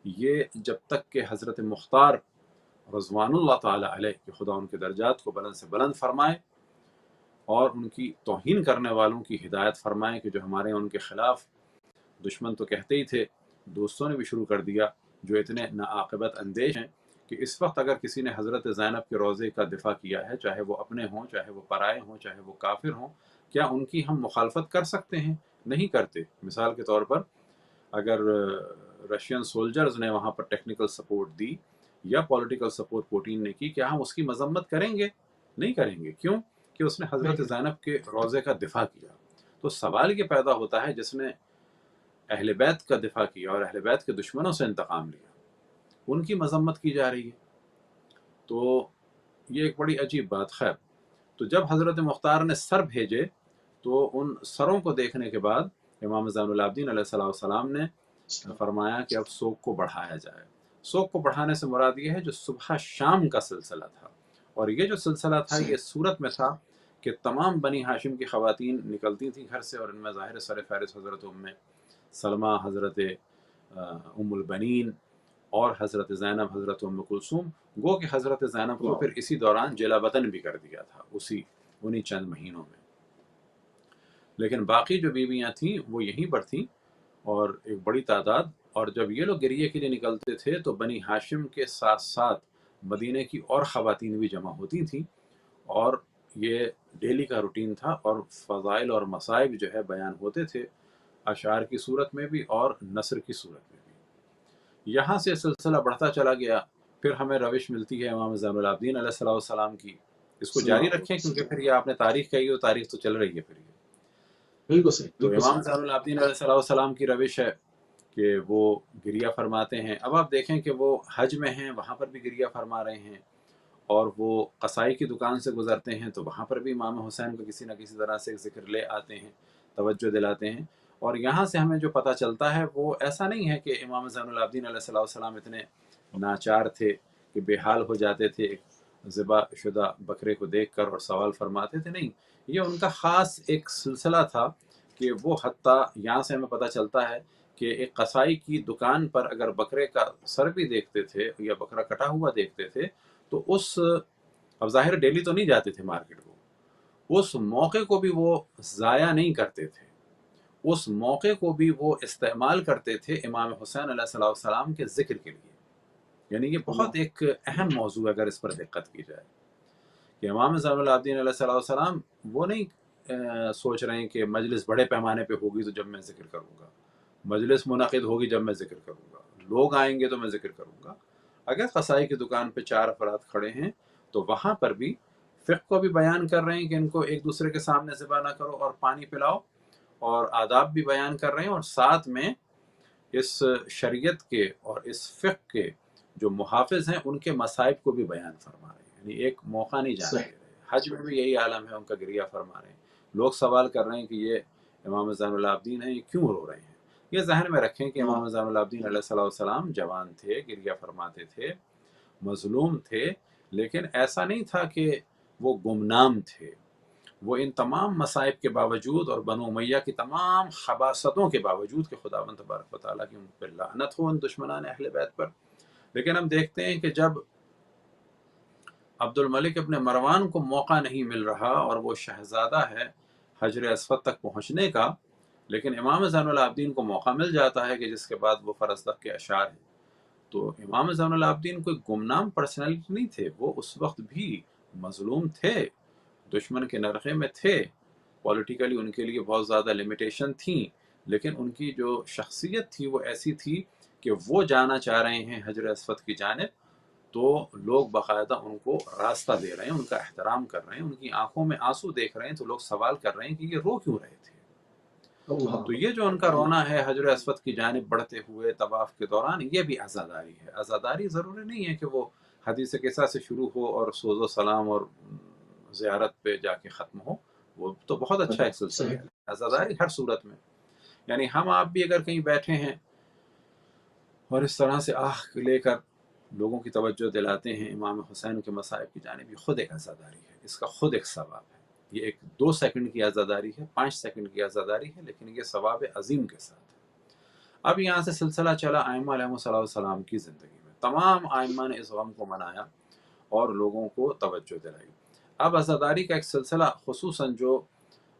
Speaker 2: یہ جب تک کہ حضرت مختار رضوان اللہ تعالی علیہ کہ خدا ان کے درجات کو بلند سے بلند فرمائے، اور ان کی توہین کرنے والوں کی ہدایت فرمائے، کہ جو ہمارے ان کے خلاف دشمن تو کہتے ہی تھے، دوستوں نے بھی شروع کر دیا، جو اتنے ناعاقبت اندیش ہیں کہ اس وقت اگر کسی نے حضرت زینب کے روضے کا دفاع کیا ہے، چاہے وہ اپنے ہوں، چاہے وہ پرائے ہوں، چاہے وہ کافر ہوں، کیا ان کی ہم مخالفت کر سکتے ہیں؟ نہیں کرتے۔ مثال کے طور پر اگر رشین سولجرز نے وہاں پر ٹیکنیکل سپورٹ دی یا پولیٹیکل سپورٹ پوٹین نے کی، کیا ہم اس کی مذمت کریں گے؟ نہیں کریں گے۔ کیوں؟ کہ اس نے حضرت زینب کے روضے کا دفاع کیا۔ تو سوال یہ پیدا ہوتا ہے، جس نے اہل بیت کا دفاع کیا اور اہل بیت کے دشمنوں سے انتقام لیا، ان کی مذمت کی جا رہی ہے، تو یہ ایک بڑی عجیب بات۔ خیر، تو جب حضرت مختار نے سر بھیجے، تو ان سروں کو دیکھنے کے بعد امام زین العابدین علیہ السلام نے فرمایا کہ اب سوگ کو بڑھایا جائے۔ سوگ کو بڑھانے سے مراد یہ ہے جو صبح شام کا سلسلہ تھا، اور یہ جو سلسلہ تھا یہ صورت میں تھا کہ تمام بنی ہاشم کی خواتین نکلتی تھیں گھر سے، اور ان میں ظاہر سر فہرست حضرت ام سلمہ، حضرت ام البنین اور حضرت زینب، حضرت ام کلثوم. گو کہ حضرت زینب کو پھر اسی دوران جلا وطن بھی کر دیا تھا انہی چند مہینوں میں. لیکن باقی جو بیویاں تھیں وہ یہیں پر تھیں، اور ایک بڑی تعداد. اور جب یہ لوگ گریے کے لیے نکلتے تھے تو بنی ہاشم کے ساتھ ساتھ مدینے کی اور خواتین بھی جمع ہوتی تھیں، اور یہ ڈیلی کا روٹین تھا، اور فضائل اور مصائب جو ہے بیان ہوتے تھے اشعار کی صورت میں بھی اور نثر کی صورت میں بھی. یہاں سے سلسلہ بڑھتا چلا گیا. پھر ہمیں روش ملتی ہے امام زین العابدین علیہ السلام کی. اس کو جاری رکھیں کیونکہ پھر یہ آپ نے تاریخ کہی ہو، تاریخ تو چل رہی ہے. پھر یہ
Speaker 1: بالکل صحیح،
Speaker 2: تو
Speaker 1: بالکل
Speaker 2: امام
Speaker 1: صحیح.
Speaker 2: زین العابدین علیہ السلام کی روش ہے کہ وہ گریہ فرماتے ہیں. اب آپ دیکھیں کہ وہ حج میں ہیں، وہاں پر بھی گریہ فرما رہے ہیں، اور وہ قصائی کی دکان سے گزرتے ہیں تو وہاں پر بھی امام حسین کو کسی نہ کسی طرح سے ذکر لے آتے ہیں، توجہ دلاتے ہیں. اور یہاں سے ہمیں جو پتہ چلتا ہے وہ ایسا نہیں ہے کہ امام زین العابدین علیہ السلام اتنے ناچار تھے کہ بے حال ہو جاتے تھے ذبح شدہ بکرے کو دیکھ کر اور سوال فرماتے تھے. نہیں، یہ ان کا خاص ایک سلسلہ تھا کہ وہ حتیٰ یہاں سے ہمیں پتہ چلتا ہے کہ ایک قصائی کی دکان پر اگر بکرے کا سر بھی دیکھتے تھے یا بکرا کٹا ہوا دیکھتے تھے تو اب ظاہر ڈیلی تو نہیں جاتے تھے مارکیٹ کو، اس موقع کو بھی وہ ضائع نہیں کرتے تھے، اس موقع کو بھی وہ استعمال کرتے تھے امام حسین علیہ السلام کے ذکر کے لیے. یعنی یہ بہت ایک اہم موضوع ہے اگر اس پر دقت کی جائے کہ امام زین العابدین علیہ السلام وہ نہیں سوچ رہے ہیں کہ مجلس بڑے پیمانے پہ ہوگی تو جب میں ذکر کروں گا، مجلس منعقد ہوگی جب میں ذکر کروں گا، لوگ آئیں گے تو میں ذکر کروں گا. اگر قصائی کی دکان پہ 4 افراد کھڑے ہیں تو وہاں پر بھی فقہ کو بھی بیان کر رہے ہیں کہ ان کو ایک دوسرے کے سامنے ذبح نہ کرو اور پانی پلاؤ، اور آداب بھی بیان کر رہے ہیں، اور ساتھ میں اس شریعت کے اور اس فقہ کے جو محافظ ہیں ان کے مصائب کو بھی بیان فرما رہے ہیں. یعنی ایک موقع نہیں جانے دے رہے. حج میں بھی یہی عالم ہے، ان کا گریہ فرما رہے ہیں. لوگ سوال کر رہے ہیں کہ یہ امام زین العابدین ہیں، یہ کیوں رو رہے ہیں؟ یہ ذہن میں رکھیں کہ امام زین العابدین علیہ السلام جوان تھے، گریہ فرماتے تھے، مظلوم تھے، لیکن ایسا نہیں تھا کہ وہ گمنام تھے. وہ ان تمام مصائب کے باوجود اور بنو امیہ کی تمام خباثتوں کے باوجود کہ خداوند تبارک و تعالیٰ کی ان پر لعنت ہو ان دشمنان اہل بیت پر. لیکن ہم دیکھتے ہیں کہ جب عبد الملک ابن مروان کو موقع نہیں مل رہا اور وہ شہزادہ ہے حجر اسود تک پہنچنے کا، لیکن امام زین العابدین کو موقع مل جاتا ہے کہ جس کے بعد وہ فرزدق کے اشعار ہیں. تو امام زین العابدین کوئی گمنام پرسنالٹی نہیں تھے، وہ اس وقت بھی مظلوم تھے، دشمن کے نرغے میں تھے، پولیٹیکلی ان کے لیے بہت زیادہ لمیٹیشن تھیں، لیکن ان کی جو شخصیت تھی وہ ایسی تھی کہ وہ جانا چاہ رہے ہیں حجر اسود کی جانب تو لوگ باقاعدہ ان کو راستہ دے رہے ہیں، ان کا احترام کر رہے ہیں، ان کی آنکھوں میں آنسو دیکھ رہے ہیں، تو لوگ سوال کر رہے ہیں کہ یہ رو کیوں رہے تھے. تو یہ جو ان کا رونا ہے حجر اسود کی جانب بڑھتے ہوئے طواف کے دوران، یہ بھی عزاداری ہے. عزاداری ضروری نہیں ہے کہ وہ حدیث قصہ سے شروع ہو اور سوز و سلام اور زیارت پہ جا کے ختم ہو، وہ تو بہت اچھا ایک سلسلہ ہے. عزاداری ہر صورت میں، یعنی ہم آپ بھی اگر کہیں بیٹھے ہیں اور اس طرح سے آہ لے کر لوگوں کی توجہ دلاتے ہیں امام حسین کے مصائب کی جانب، یہ خود ایک عزاداری ہے، اس کا خود ایک ثواب ہے. یہ ایک 2 سیکنڈ کی عزاداری ہے، 5 سیکنڈ کی عزاداری ہے، لیکن یہ ثواب عظیم کے ساتھ ہے. اب یہاں سے سلسلہ چلا ائمہ علیہ السلام کی زندگی میں. تمام ائمہ نے اس غم کو منایا اور لوگوں کو توجہ دلائی. اب عزاداری کا ایک سلسلہ خصوصاً جو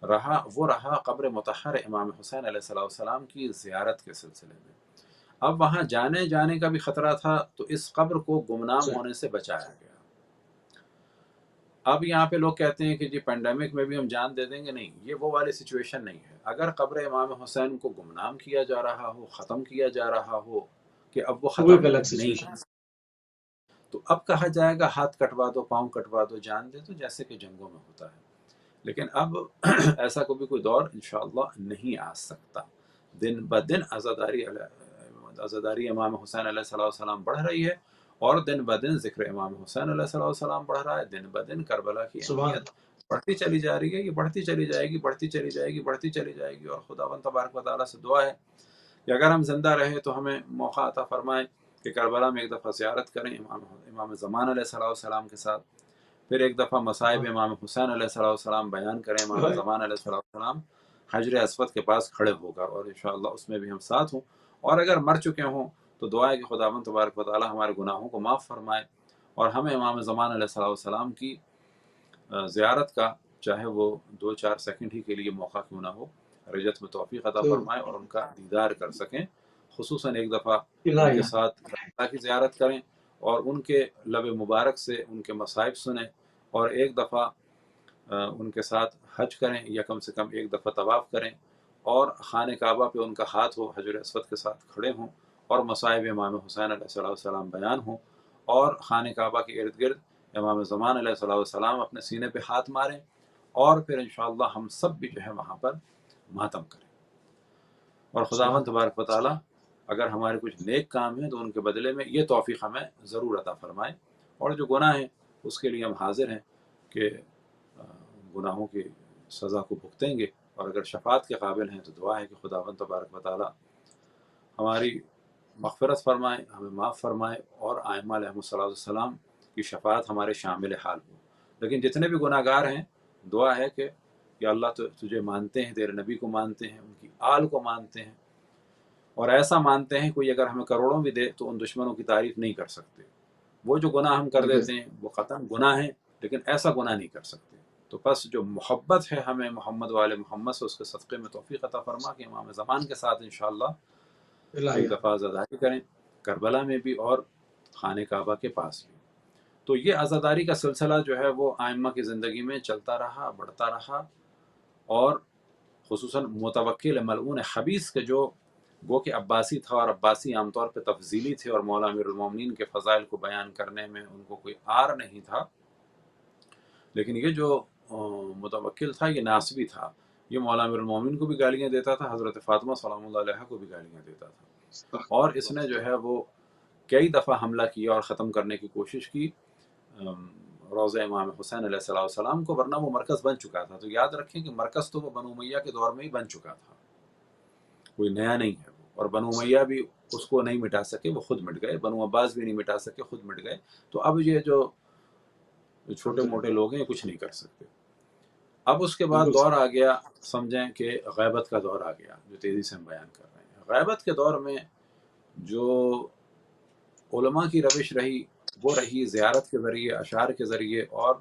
Speaker 2: رہا وہ رہا قبر مطہر امام حسین علیہ السلام کی زیارت کے سلسلے میں. اب وہاں جانے کا بھی خطرہ تھا تو اس قبر کو گمنام ہونے سے بچایا گیا. اب یہاں پہ لوگ کہتے ہیں کہ جی پینڈیمک میں بھی ہم جان دے دیں گے. نہیں، یہ وہ والی سچویشن نہیں ہے. اگر قبر امام حسین کو گمنام کیا جا رہا ہو، ختم کیا جا رہا ہو کہ اب وہ ختم نہیں، تو اب کہا جائے گا ہاتھ کٹوا دو، پاؤں کٹوا دو، جان دے دو، جیسے کہ جنگوں میں ہوتا ہے. لیکن اب ایسا کوئی دور انشاءاللہ نہیں آ سکتا. دن بدن عزاداری امام حسین علیہ السلام بڑھ رہی ہے، اور دن بدن ذکر امام حسین علیہ السلام بڑھ رہا ہے. دن بدن کربلا کی اہمیت بڑھتی چلی جا رہی ہے. یہ بڑھتی چلی جائے گی، بڑھتی چلی جائے گی، بڑھتی چلی جائے گی. اور خداوند تبارک و تعالیٰ سے دعا ہے کہ اگر ہم زندہ رہے تو ہمیں موقع عطا فرمائے کہ کربلا میں ایک دفعہ زیارت کریں امام زمان علیہ السلام کے ساتھ، پھر ایک دفعہ مصائب امام حسین علیہ السلام بیان کریں امام زمان علیہ السلام حجر اسود کے پاس کھڑے ہو کر، اور انشاءاللہ اس میں بھی ہم ساتھ ہوں. اور اگر مر چکے ہوں تو دعا ہے کہ خداوند تبارک و تعالی ہمارے گناہوں کو معاف فرمائے اور ہمیں امام زمان علیہ السلام کی زیارت کا چاہے وہ 2-4 سیکنڈ ہی کے لیے موقع کیوں نہ ہو رجت میں توفیق عطا فرمائے اور ان کا دیدار کر سکیں. خصوصاً ایک دفعہ ان کے ساتھ اللہ کی زیارت کریں اور ان کے لب مبارک سے ان کے مصائب سنیں، اور ایک دفعہ ان کے ساتھ حج کریں یا کم سے کم ایک دفعہ طواف کریں، اور خانہ کعبہ پہ ان کا ہاتھ ہو حجر اسود کے ساتھ کھڑے ہوں اور مصائب امام حسین علیہ السلام بیان ہوں، اور خانہ کعبہ کے ارد گرد امام زمان علیہ السلام اپنے سینے پہ ہاتھ ماریں، اور پھر انشاءاللہ ہم سب بھی جو ہے وہاں پر ماتم کریں. اور خداوند تبارک و تعالی اگر ہمارے کچھ نیک کام ہیں تو ان کے بدلے میں یہ توفیق ہمیں ضرور عطا فرمائے، اور جو گناہ ہیں اس کے لیے ہم حاضر ہیں کہ گناہوں کی سزا کو بھگتیں گے، اور اگر شفاعت کے قابل ہیں تو دعا ہے کہ خداوند تبارک و تعالی ہماری مغفرت فرمائے، ہمیں معاف فرمائے، اور ائمہ علیہ السلام کی شفاعت ہمارے شامل حال ہو. لیکن جتنے بھی گناہ گار ہیں دعا ہے کہ یا اللہ تجھے مانتے ہیں، تیرے نبی کو مانتے ہیں، ان کی آل کو مانتے ہیں، اور ایسا مانتے ہیں کوئی اگر ہمیں کروڑوں بھی دے تو ان دشمنوں کی تعریف نہیں کر سکتے. وہ جو گناہ ہم کر دیتے ہیں وہ قطعاً گناہ ہیں، لیکن ایسا گناہ نہیں کر سکتے. تو بس جو محبت ہے ہمیں محمد والے محمد سے، اس کے صدقے میں توفیق عطا فرما کہ امام زمان کے ساتھ انشاءاللہ ایک دفعہ عزاداری کریں کربلا میں بھی اور خانہ کعبہ کے پاس بھی. تو یہ عزاداری کا سلسلہ جو ہے وہ ائمہ کی زندگی میں چلتا رہا، بڑھتا رہا، اور خصوصاً متوکل ملعون خبیث کے جو گو کہ عباسی تھا، اور عباسی عام طور پہ تفضیلی تھے اور مولا امیر المومنین کے فضائل کو بیان کرنے میں ان کو کوئی آر نہیں تھا، لیکن یہ جو متوکل تھا یہ ناسبی تھا. یہ مولا امیر المومنین کو بھی گالیاں دیتا تھا، حضرت فاطمہ سلام اللہ علیہ کو بھی گالیاں دیتا تھا، اور اس نے جو ہے وہ کئی دفعہ حملہ کیا اور ختم کرنے کی کوشش کی روضہ امام حسین علیہ السلام کو، ورنہ وہ مرکز بن چکا تھا. تو یاد رکھیں کہ مرکز تو وہ بنو امیہ کے دور میں ہی بن چکا تھا، کوئی نیا نہیں ہے. اور بنو امیہ بھی اس کو نہیں مٹا سکے، وہ خود مٹ گئے. بنو عباس بھی نہیں مٹا سکے، خود مٹ گئے. تو اب یہ جو چھوٹے موٹے لوگ ہیں کچھ نہیں کر سکتے. اب اس کے بعد دور آ گیا، سمجھیں کہ غیبت کا دور آ گیا جو تیزی سے ہم بیان کر رہے ہیں. غیبت کے دور میں جو علماء کی روش رہی وہ رہی زیارت کے ذریعے، اشعار کے ذریعے اور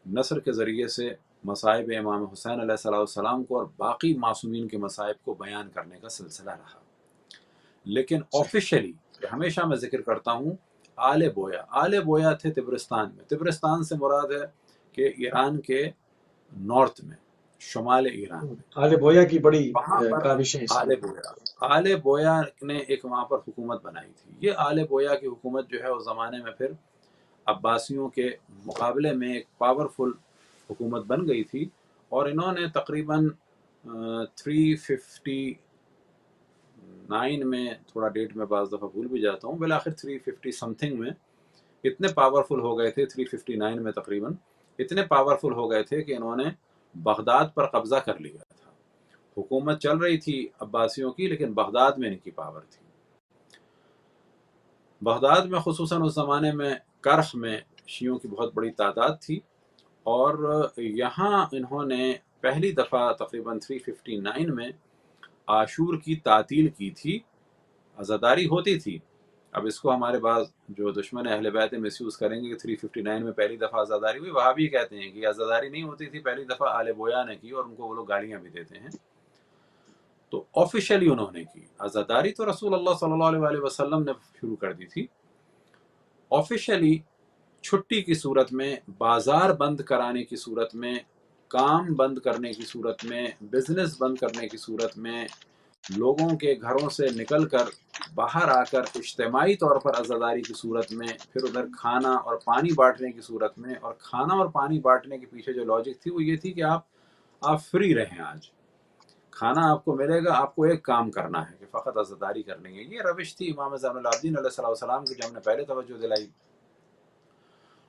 Speaker 2: نثر کے ذریعے سے مصائب امام حسین علیہ السلام کو اور باقی معصومین کے مصائب کو بیان کرنے کا سلسلہ رہا. لیکن آفیشلی ہمیشہ میں ذکر کرتا ہوں آل بویا تھے تبرستان میں. تبرستان سے مراد ہے کہ ایران کے نارتھ میں، شمال ایران میں،
Speaker 1: آل بویا کی بڑی
Speaker 2: وہاں پر
Speaker 1: کاوشیں اس میں.
Speaker 2: آل بویا نے ایک وہاں پر حکومت بنائی تھی. یہ آل بویا کی حکومت جو ہے اس زمانے میں پھر عباسیوں کے مقابلے میں ایک پاورفل حکومت بن گئی تھی، اور انہوں نے تقریباً 359 میں، تھوڑا ڈیٹ میں بعض دفعہ بھول بھی جاتا ہوں، بالآخر 350 سم تھنگ میں اتنے پاورفل ہو گئے تھے، 359 میں تقریباً اتنے پاورفل ہو گئے تھے کہ انہوں نے بغداد پر قبضہ کر لیا تھا. حکومت چل رہی تھی عباسیوں کی، لیکن بغداد میں ان کی پاور تھی. بغداد میں خصوصاً اس زمانے میں کرخ میں شیعوں کی بہت بڑی تعداد تھی، اور یہاں انہوں نے پہلی دفعہ تقریباً 359 میں عاشور کی تعطیل کی تھی. عزاداری ہوتی تھی. اب اس کو ہمارے بعض جو دشمن اہل بیت مس یوز کریں گے کہ 359 میں پہلی دفعہ عزاداری ہوئی. وہاں بھی کہتے ہیں کہ عزاداری نہیں ہوتی تھی، پہلی دفعہ آل بویا نے کی، اور ان کو وہ لوگ گالیاں بھی دیتے ہیں. تو آفیشلی انہوں نے کی عزاداری، تو رسول اللہ صلی اللہ علیہ وسلم نے شروع کر دی تھی. آفیشلی چھٹی کی صورت میں، بازار بند کرانے کی صورت میں، کام بند کرنے کی صورت میں، بزنس بند کرنے کی صورت میں، لوگوں کے گھروں سے نکل کر باہر آ کر اجتماعی طور پر عزاداری کی صورت میں، پھر ادھر کھانا اور پانی بانٹنے کی صورت میں. اور کھانا اور پانی بانٹنے کے پیچھے جو لاجک تھی وہ یہ تھی کہ آپ فری رہیں. آج کھانا آپ کو ملے گا، آپ کو ایک کام کرنا ہے کہ فقط عزاداری کرنی ہے. یہ روش تھی امام زین العابدین علیہ السلام کی جو ہم نے پہلے توجہ دلائی.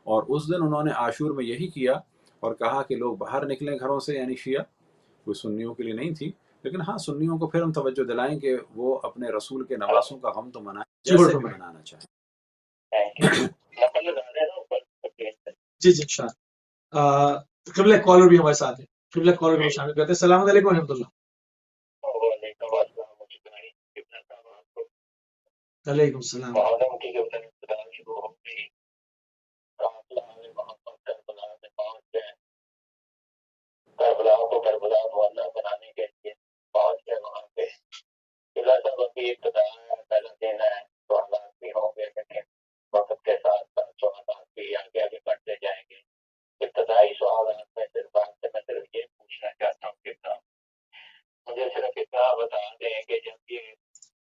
Speaker 2: اور اس دن انہوں نے عاشور میں یہی کیا اور کہا کہ لوگ باہر نکلیں گھروں سے، یعنی شیعہ. کوئی سنیوں کے لیے نہیں تھی، لیکن ہاں سنیوں کو پھر ہم توجہ دلائیں کہ وہ اپنے رسول کے نواسوں کا غم تو منائیں. جیسے بھی منانا چاہیں.
Speaker 1: جی جی انشاءاللہ. قبلہ کالر بھی ہمارے ساتھ ہیں. قبلہ کالر کو شامل کرتے ہیں. السلام علیکم ورحمۃ اللہ. وعلیکم السلام.
Speaker 3: کربلا کو کربلا معلّہ بنانے کے لیے پہنچ گئے وہاں پہ. قلعہ صاحب ابھی ابتدا ہے، پہلا دن ہے، سوالات بھی ہوں گے، لیکن وقت کے ساتھ ساتھ سوالات بھی آگے آگے بڑھتے جائیں گے. ابتدائی سوالات میں صرف آپ سے میں صرف یہ پوچھنا چاہتا ہوں کہ مجھے صرف اتنا بتا دیں کہ جب یہ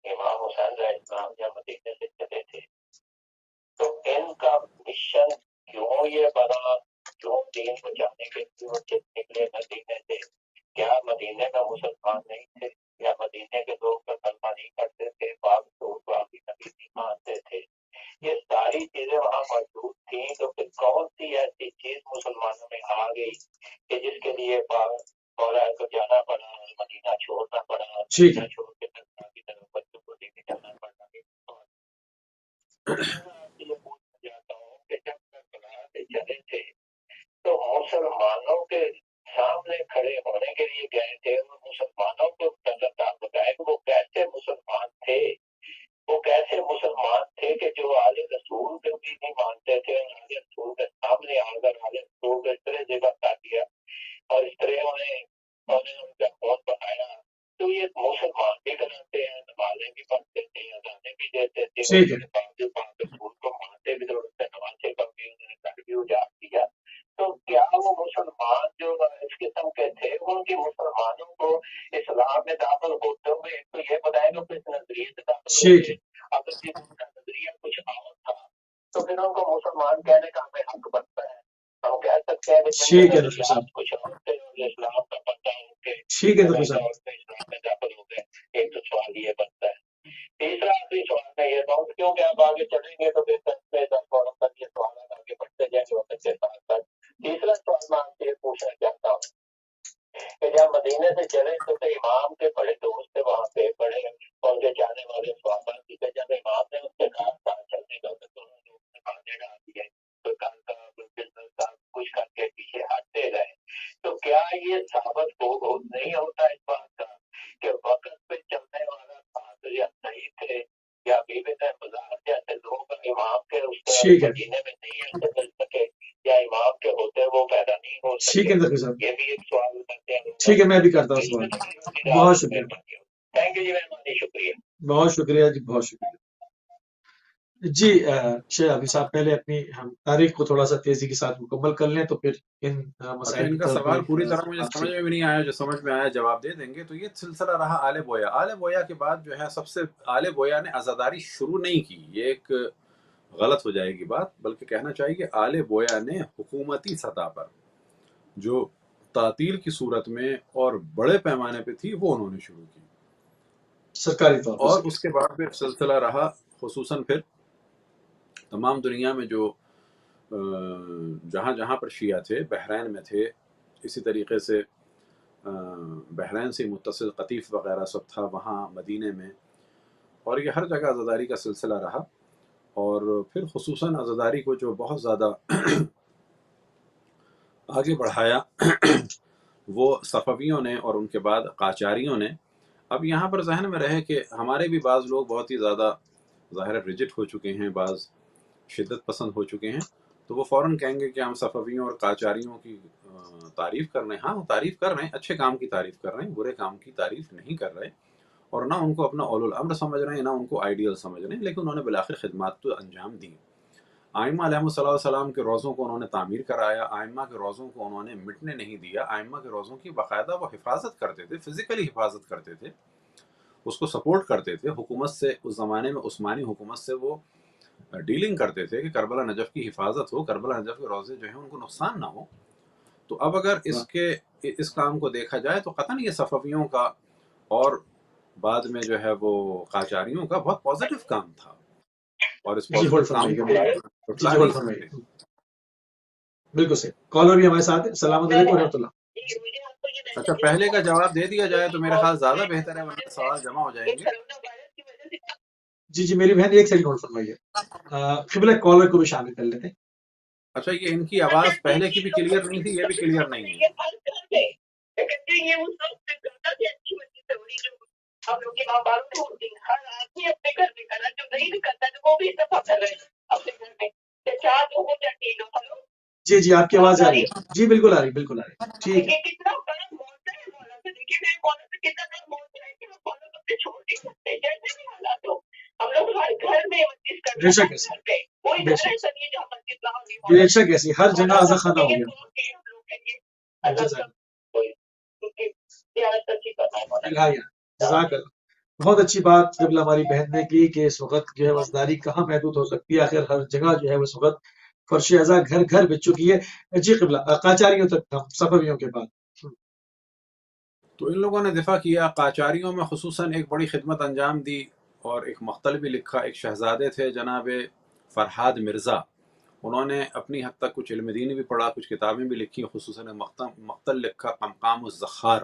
Speaker 3: امام حسین علیہ السلام جب مدینے سے چلے تھے تو ان کا مشن کیوں یہ بنا، کیوں دین بچانے کے لیے وہ نکلے مدینے سے؟ کیا مدینے میں مسلمان نہیں تھے؟ یا مدینے کے لوگ کلمہ نہیں کرتے تھے، باوجود باقی نبی نہیں مانتے تھے؟ یہ ساری چیزیں وہاں موجود تھیں، تو پھر کون سی ایسی چیز مسلمانوں میں آ گئی کہ جس کے لیے مولا کو جانا پڑا، مدینہ چھوڑنا پڑا، مدینہ چھوڑ کے کربلا کی طرف بچوں کو لے کے جانا پڑا؟ یہ پوچھنا چاہتا ہوں کہ جب کربلا سے چلے تھے تو مسلمانوں کے سامنے کھڑے ہونے کے لیے گئے تھے، اور مسلمانوں کو اللہ بتائے کہ وہ کیسے مسلمان تھے، وہ کیسے مسلمان تھے کہ جو آل رسول کو بھی نہیں مانتے تھے، اور آل رسول کے سامنے آ کر آل رسول کو اس طرح جگہ بتا دیا اور اس طرح انہیں ان کا خون بنایا. تو یہ مسلمان بھی کراتے ہیں، نمازیں بھی پڑھتے تھے، اذانیں بھی دیتے تھے، رسول کو مانتے بھی تھے، اس سے نمازیں کا بھی انہوں نے گھر بھی اجاڑ دیا. تو کیا وہ مسلمان جو اس قسم کے تھے، ان کی مسلمانوں کو اسلام میں داخل ہوتے ہوئے ایک تو یہ بتائے کہ کس نظریے سے داخل ہوئے؟ اگر ان کا نظریہ کچھ اور تھا تو پھر ان کو مسلمان کہنے کا ہمیں حق بنتا ہے. ہم کہہ سکتے ہیں کہ کچھ اور تھے اور اسلام کا پتہ ہو کے اسلام میں داخل ہو گئے. ایک تو سوال یہ بنتا ہے. تیسرا آخری سوال میں یہ کہوں کیونکہ آپ آگے چلیں گے تو پھر یہ سوالات آگے بڑھتے جائیں گے وقت کے ساتھ ساتھ. تیسرا سوال میں آپ سے یہ پوچھنا چاہتا ہوں کہ جب مدینے سے چلے تو امام کے بڑے دوست تھے وہاں پہ، بڑے ان کے جانے والے صحابہ تھے. جب امام نے ان سے کہا ساتھ چلنے کا تو انہوں نے اپنے کھانے ڈال دیے، کوئی کام کا بزنس کا کچھ کر کے پیچھے ہٹتے رہے. تو کیا یہ ثابت نہیں ہوتا اس بات کا کہ وقت پہ چلنے والا ساتھ یا صحیح تھے، یا بیوت بازار جیسے لوگ امام کے اس طرح مدینے میں نہیں ایسے مل سکے، یا امام کے ہوتے وہ پیدا نہیں ہو سکے؟ یہ بھی ایک سوال کرتے ہیں.
Speaker 1: ٹھیک ہے، میں بھی کرتا ہوں سوال. بہت شکریہ.
Speaker 3: تھینک یو جی، مہربانی، شکریہ.
Speaker 1: بہت شکریہ جی، بہت شکریہ. جی شیخ حافظ صاحب، پہلے اپنی ہم تاریخ کو تھوڑا سا تیزی کے ساتھ مکمل کر لیں تو پھر ان مسائل
Speaker 2: ان کا سوال پوری طرح مجھے سمجھ میں بھی نہیں آیا، جو سمجھ میں آیا جواب دے دیں گے. تو یہ سلسلہ رہا آل بویا. آل بویا کے بعد جو ہے سب سے آل بویا نے عزاداری شروع نہیں کی، یہ ایک غلط ہو جائے گی بات، بلکہ کہنا چاہیے کہ آل بویا نے حکومتی سطح پر جو تعطیل کی صورت میں اور بڑے پیمانے پہ تھی وہ انہوں نے شروع کی
Speaker 1: سرکاری طور پر.
Speaker 2: اور اس کے بعد پھر سلسلہ رہا خصوصاً پھر تمام دنیا میں جو جہاں جہاں پر شیعہ تھے، بحرین میں تھے، اسی طریقے سے بحرین سے متصل قطیف وغیرہ سب تھا وہاں مدینے میں، اور یہ ہر جگہ عزاداری کا سلسلہ رہا. اور پھر خصوصاً عزاداری کو جو بہت زیادہ آگے بڑھایا وہ صفویوں نے اور ان کے بعد قاجاریوں نے. اب یہاں پر ذہن میں رہے کہ ہمارے بھی بعض لوگ بہت ہی زیادہ ظاہر ریجٹ ہو چکے ہیں، بعض شدت پسند ہو چکے ہیں، تو وہ فوراً کہیں گے کہ ہم صفویوں اور قاجاریوں کی تعریف کر رہے ہیں. ہاں وہ تعریف کر رہے ہیں، اچھے کام کی تعریف کر رہے ہیں، برے کام کی تعریف نہیں کر رہے، اور نہ ان کو اپنا اولو الامر سمجھ رہے ہیں، نہ ان کو آئیڈیل سمجھ رہے ہیں، لیکن انہوں نے بالآخر خدمات تو انجام دی. ائمہ علیہ السلام کے روضوں کو انہوں نے تعمیر کرایا، ائمہ کے روضوں کو انہوں نے مٹنے نہیں دیا. ائمہ کے روضوں کی باقاعدہ وہ حفاظت کرتے تھے، فزیکلی حفاظت کرتے تھے، اس کو سپورٹ کرتے تھے. حکومت سے اس زمانے میں عثمانی حکومت سے وہ ڈیلنگ کرتے تھے کہ کربلا نجف کی حفاظت ہو، کربلا نجف کے روضے جو ہیں ان کو نقصان نہ ہو. تو اب اگر اس کام کو دیکھا جائے تو قطعاً یہ صفویوں کا اور بعد میں جو ہے وہ قاجاریوں کا بہت پازیٹیو کام تھا، اور اس پازیٹیو کام کو
Speaker 1: بالکل صحیح. کالر بھی ہمارے ساتھ ہے. السلام علیکم ورحمۃ اللہ.
Speaker 2: اچھا، پہلے کا جواب دے دیا جائے تو میرا خیال زیادہ بہتر ہے، ورنہ سوال جمع ہو جائیں گے.
Speaker 1: جی جی میری بہن ایک سیکنڈ نوٹ فرمائیے، قبلہ کالر کو بھی شامل کر لیتے ہیں۔
Speaker 2: اچھا یہ ان کی آواز پہلے کی بھی کلیئر نہیں تھی، یہ بھی کلیئر نہیں ہے۔
Speaker 3: یہ اس وقت زیادہ سے اچھی مسجد ہے جو ہم لوگ کے ماں باپ سے ہوتی ہیں، ہر آدمی اپنے گھر میں کرنا، جو نہیں بھی کرتا تو وہ بھی اتفاق کر رہے ہیں اپنے گھر میں، چار لوگوں یا تین لوگ۔
Speaker 1: جی جی آپ کی آواز آ رہی ہے، جی بالکل آ رہی، بالکل آ رہی، ٹھیک ہے۔
Speaker 3: یہ کتنا بڑا معاوضہ ہے مولانا سے، دیکھیے میں مولانا سے کتنا بڑا معاوضہ ہے کہ وہ مولانا اپنے چھوڑ نہیں سکتے، جیسے بھی حالات ہو ہم لوگ ہر گھر میں مسجد کرنا،
Speaker 1: بے شک
Speaker 3: ہر
Speaker 1: ایسے،
Speaker 3: گھر پہ کوئی
Speaker 1: بے
Speaker 3: گھر
Speaker 1: شک
Speaker 3: ایسا نہیں ہے جہاں مسجد نہ ہوگی
Speaker 1: بے
Speaker 3: مولانا۔
Speaker 1: شک ایسی ہر جگہ ازا خانہ ہو
Speaker 3: یہ
Speaker 1: گیا۔
Speaker 3: دعا کہ ہم لوگ کے لیے اللہ کا کوئی ان کی زیارت اچھی کرنا ہے مولانا۔
Speaker 1: جزاک اللہ، بہت اچھی بات قبلہ ہماری بہن نے کی کہ اس وقت جو ہے وزداری کہاں محدود ہو سکتی ہے، آخر ہر جگہ جو ہے اس وقت فرش ازا گھر گھر بچ چکی ہے۔ جی قبلہ قاچاریوں تک ہم صفویوں کے بعد۔
Speaker 2: تو ان لوگوں نے دفاع کیا، قاچاریوں میں خصوصاً ایک بڑی خدمت انجام دی اور ایک مقتل بھی لکھا۔ ایک شہزادے تھے جناب فرحاد مرزا، انہوں نے اپنی حد تک کچھ علم دین بھی پڑھا، کچھ کتابیں بھی لکھی، خصوصاً مقتل لکھا قمقام الزخار